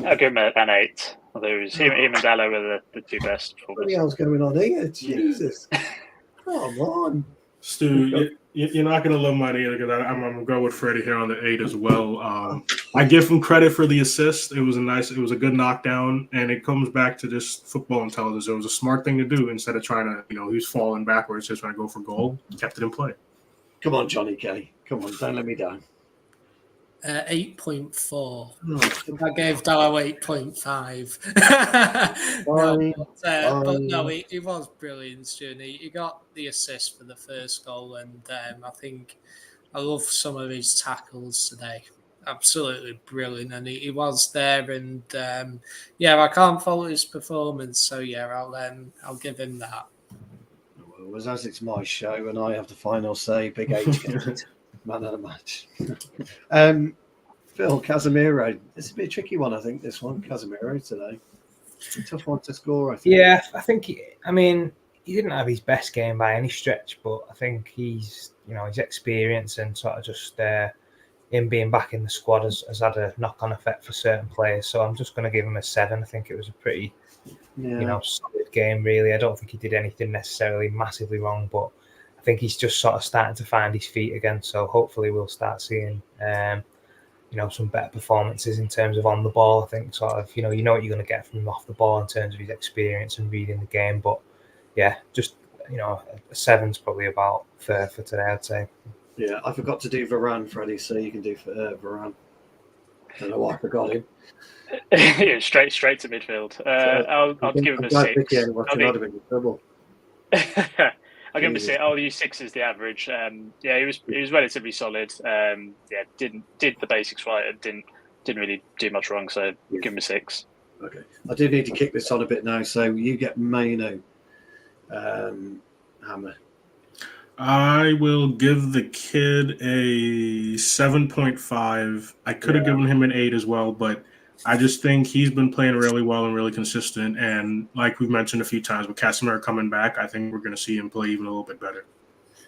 I'll give him an 8. Although it was him and Dallo were the two best. What the hell's going on here? Jesus. Come on. Stu, you're not going to love mine either because I'm going to go with Freddie here on the 8 as well. I give him credit for the assist. It was a good knockdown, and it comes back to just football intelligence. It was a smart thing to do instead of trying to, he was falling backwards, just trying to go for goal. He kept it in play. Come on, Johnny K. Come on, don't let me down. 8.4. Oh, I gave Dallo 8.5. But no, he was brilliant, Stu. He got the assist for the first goal, and I think I love some of his tackles today. Absolutely brilliant, and he was there, and I can't fault his performance. So I'll give him that. Well, as it's my show, and I have the final say. Big H gets it. Man of the match. Phil, Casemiro. It's a bit tricky one, I think, this one. Casemiro today. Tough one to score, I think. Yeah, I think, he didn't have his best game by any stretch, but I think his experience and sort of just him being back in the squad has had a knock-on effect for certain players. So I'm just going to give him a 7. I think it was a pretty, solid game, really. I don't think he did anything necessarily massively wrong, but I think he's just sort of starting to find his feet again. So hopefully we'll start seeing, some better performances in terms of on the ball. I think sort of, you know what you're going to get from him off the ball in terms of his experience and reading the game. But yeah, just, a 7's probably about fair for today, I'd say. Yeah, I forgot to do Varane, Freddie, so you can do Varane. Don't know why I forgot him. Yeah, straight to midfield. I'll give him a 6. I'd have been in trouble. I'll give him a 6. I'll use 6 as the average. He was relatively solid. Did the basics right and didn't really do much wrong. So give him a 6. Okay, I do need to kick this on a bit now. So you get Maino, Hammer. I will give the kid a 7.5. I could have given him an 8 as well, but I just think he's been playing really well and really consistent. And like we've mentioned a few times, with Casemiro coming back, I think we're going to see him play even a little bit better.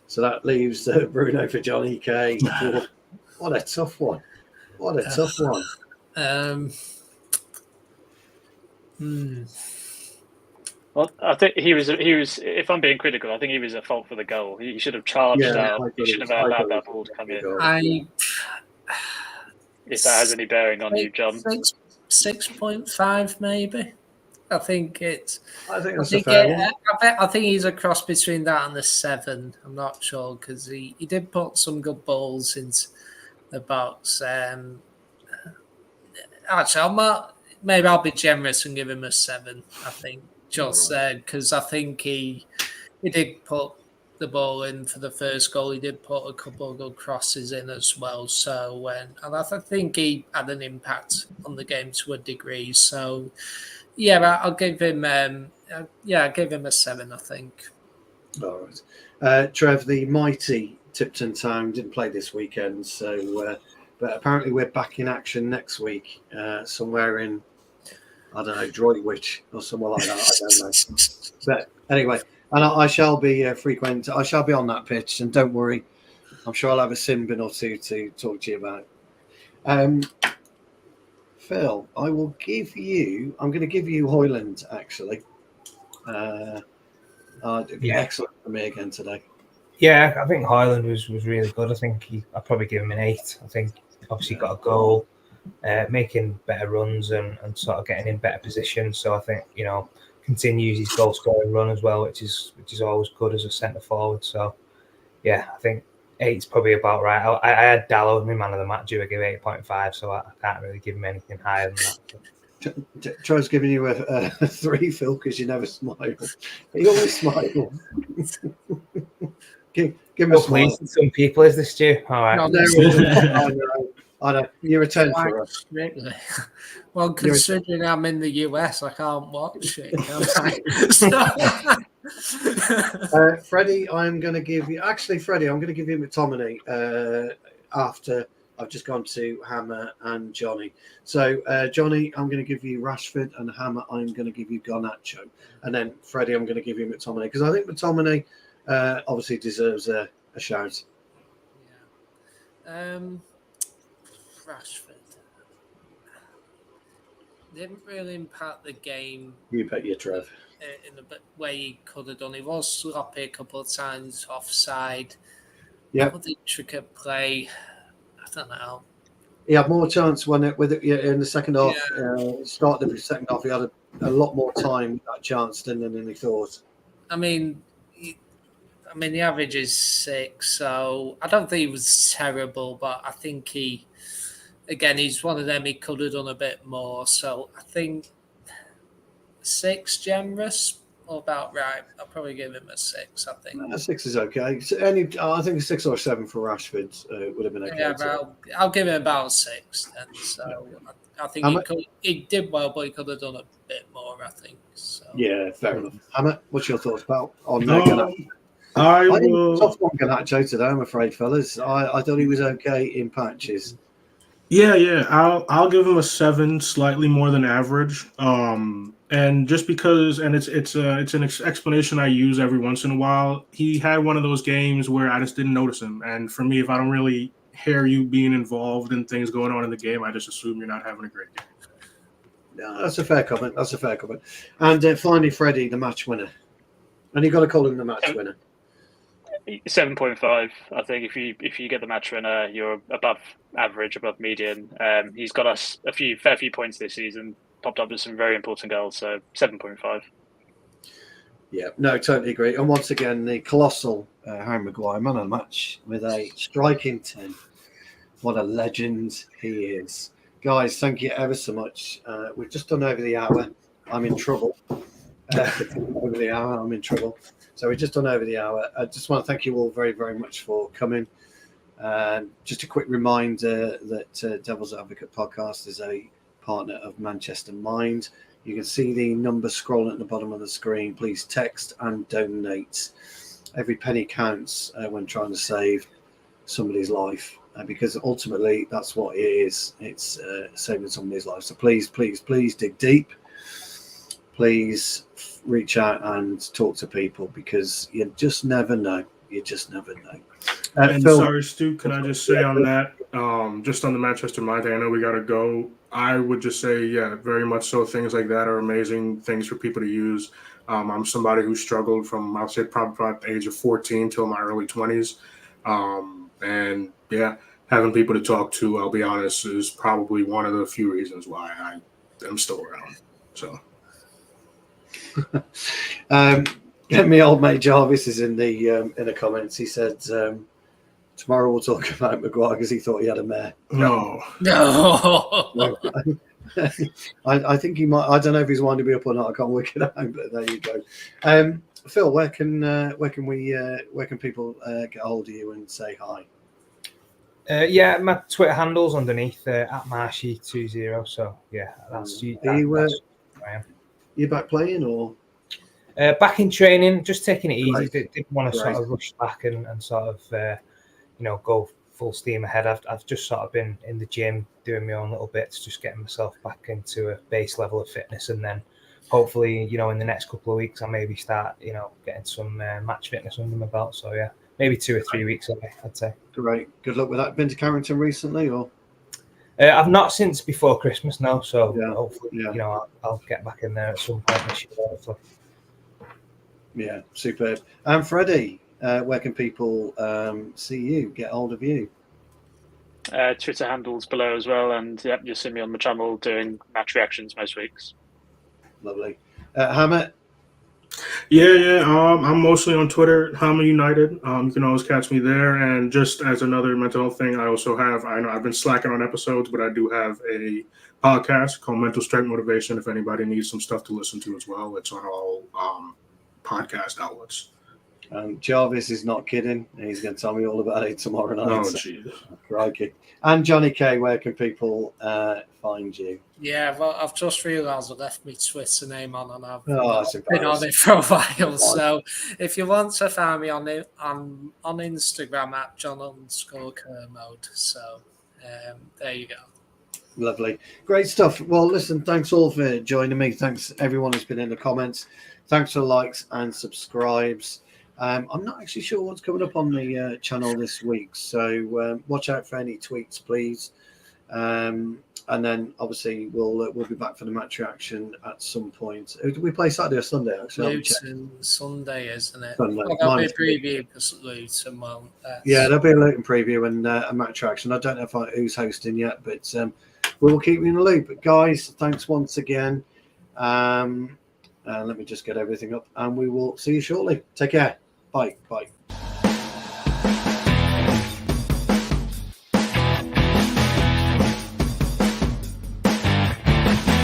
So that leaves Bruno for Johnny K. What a tough one. What a tough one. Well, I think he was. If I'm being critical, I think he was at fault for the goal. He should have charged out. He should have allowed that ball to come in. If that has any bearing on you, John. 6.5 maybe. I think that's a fair one. I think he's a cross between that and the 7. I'm not sure because he did put some good balls into the box. Actually, maybe I'll be generous and give him a 7. I think just because I think he did put the ball in for the first goal. He did put a couple of good crosses in as well. So and I think he had an impact on the game to a degree. So Yeah, I'll give him. I'll give him a 7. I think. All right. Trev, the mighty Tipton Town didn't play this weekend, so but apparently we're back in action next week, somewhere in, I don't know, Droitwich or somewhere like that. I don't know. But anyway, and I shall be frequent. I shall be on that pitch, and don't worry, I'm sure I'll have a sin bin or two to talk to you about. Phil, I'm going to give you Hoyland, actually. Excellent for me again today. Yeah, I think Highland was really good. I think I'd probably give him an 8. I think obviously got a goal, making better runs and sort of getting in better positions. So I think, continues his goal scoring run as well, which is always good as a centre forward. So yeah, I think 8's probably about right. I had Dallow as my man of the match. I give 8.5, so I can't really give him anything higher than that. Tries giving you a 3, Phil, because you never smile. You always smile. Give him a smile. Some people, is this Stu? All right. No, I know. You're a 10 for us. Well, considering I'm in the US, I can't watch it. Freddie, I'm going to give you. Actually, Freddie, I'm going to give you McTominay after I've just gone to Hammer and Johnny. So, Johnny, I'm going to give you Rashford, and Hammer, I'm going to give you Garnacho. And then, Freddie, I'm going to give you McTominay, because I think McTominay obviously deserves a shout. Yeah. Rashford didn't really impact the game. You bet you, Trev. In the way he could have done. He was sloppy a couple of times, offside. Yeah. Intricate play. I don't know. He had more chance in the second half. Start of the second half, he had a lot more time with that chance than he thought. I mean, the average is 6, so I don't think he was terrible, but I think he's one of them, he could have done a bit more. So I think 6 generous, or about right. I'll probably give him a 6, I think. 6 is okay. I think a 6 or a 7 for Rashford would have been okay. Yeah, I'll give him about 6 then. So I think he did well, but he could have done a bit more, I think. So. Yeah, fair enough. Hammer, what's your thoughts on Garnacho? I will. Tough one, Garnacho today, I'm afraid, fellas. I thought he was okay in patches. Yeah. I'll give him a 7, slightly more than average. And just because, and it's an explanation I use every once in a while. He had one of those games where I just didn't notice him. And for me, if I don't really hear you being involved in things going on in the game, I just assume you're not having a great game. No, that's a fair comment. And finally, Freddie, the match winner. And you've got to call him the match winner. 7.5. I think if you get the match winner, you're above average, above median. He's got us a fair few points this season, popped up with some very important goals, so 7.5. Yeah, no, totally agree. And once again, the colossal Harry Maguire, man of the match with a striking 10. What a legend he is. Guys, thank you ever so much. We've just done over the hour. I'm in trouble. Over the hour, I'm in trouble. So we've just done over the hour. I just want to thank you all very, very much for coming. Just a quick reminder that Devil's Advocate podcast is a partner of Manchester Mind. You can see the number scrolling at the bottom of the screen. Please text and donate. Every penny counts when trying to save somebody's life, because ultimately that's what it is. It's saving somebody's life. So please, please, please dig deep. Please reach out and talk to people, because you just never know. You just never know. And Phil, sorry, Stu, can I just say on that, just on the Manchester Mind thing, I know we got to go. I would just say, yeah, very much so. Things like that are amazing things for people to use. I'm somebody who struggled from, I'll say, probably about the age of 14 till my early 20s. And yeah, having people to talk to, I'll be honest, is probably one of the few reasons why I am still around. So. My old mate Jarvis is in the comments. He said tomorrow we'll talk about Maguire because he thought he had a mare. No. I think he might. I don't know if he's winding me up or not. I can't work it out. But there you go. Phil, where can people get a hold of you and say hi? Yeah, my Twitter handle's underneath at Marshy20. So yeah, that's you. I am. you back playing or? Back in training, just taking it easy. Right. Didn't want to Right. sort of rush back and sort of go full steam ahead. I've just sort of been in the gym doing my own little bits, just getting myself back into a base level of fitness, and then hopefully, in the next couple of weeks, I'll maybe start, getting some match fitness under my belt. So yeah, maybe 2 or 3 weeks away, I'd say. Great. Good luck with that. Been to Carrington recently, or? I've not since before Christmas, no. So Yeah. hopefully, Yeah. I'll get back in there at some point this year. Hopefully. Yeah, superb. And Freddie, where can people see you, get hold of you? Twitter handles below as well, and yep, you'll see me on the channel doing match reactions most weeks. Lovely. Hammett? Yeah. I'm mostly on Twitter, Hama United. You can always catch me there. And just as another mental health thing, I know I've been slacking on episodes, but I do have a podcast called Mental Strength Motivation. If anybody needs some stuff to listen to as well, it's on all podcast outlets. Jarvis is not kidding. He's going to tell me all about it tomorrow night. Oh, so, jeez. crikey. And Johnny K, where can people find you? Yeah, well, I've just realised I left my Twitter name on, and I've that's been on it for a while. So if you want to find me on Instagram at John_Kermode. So there you go. Lovely. Great stuff. Well, listen, thanks all for joining me. Thanks everyone who's been in the comments. Thanks for likes and subscribes. I'm not actually sure what's coming up on the channel this week, so watch out for any tweets, please. And then obviously we'll be back for the match reaction at some point. Do we play Saturday or Sunday? Actually, Luton Sunday, isn't it? Sunday. Well, there'll be a preview for Luton. Well, yeah, there'll be a Luton preview and a match reaction. I don't know who's hosting yet, but we will keep you in the loop. But guys, thanks once again. Let me just get everything up, and we will see you shortly. Take care. Bye. Bye.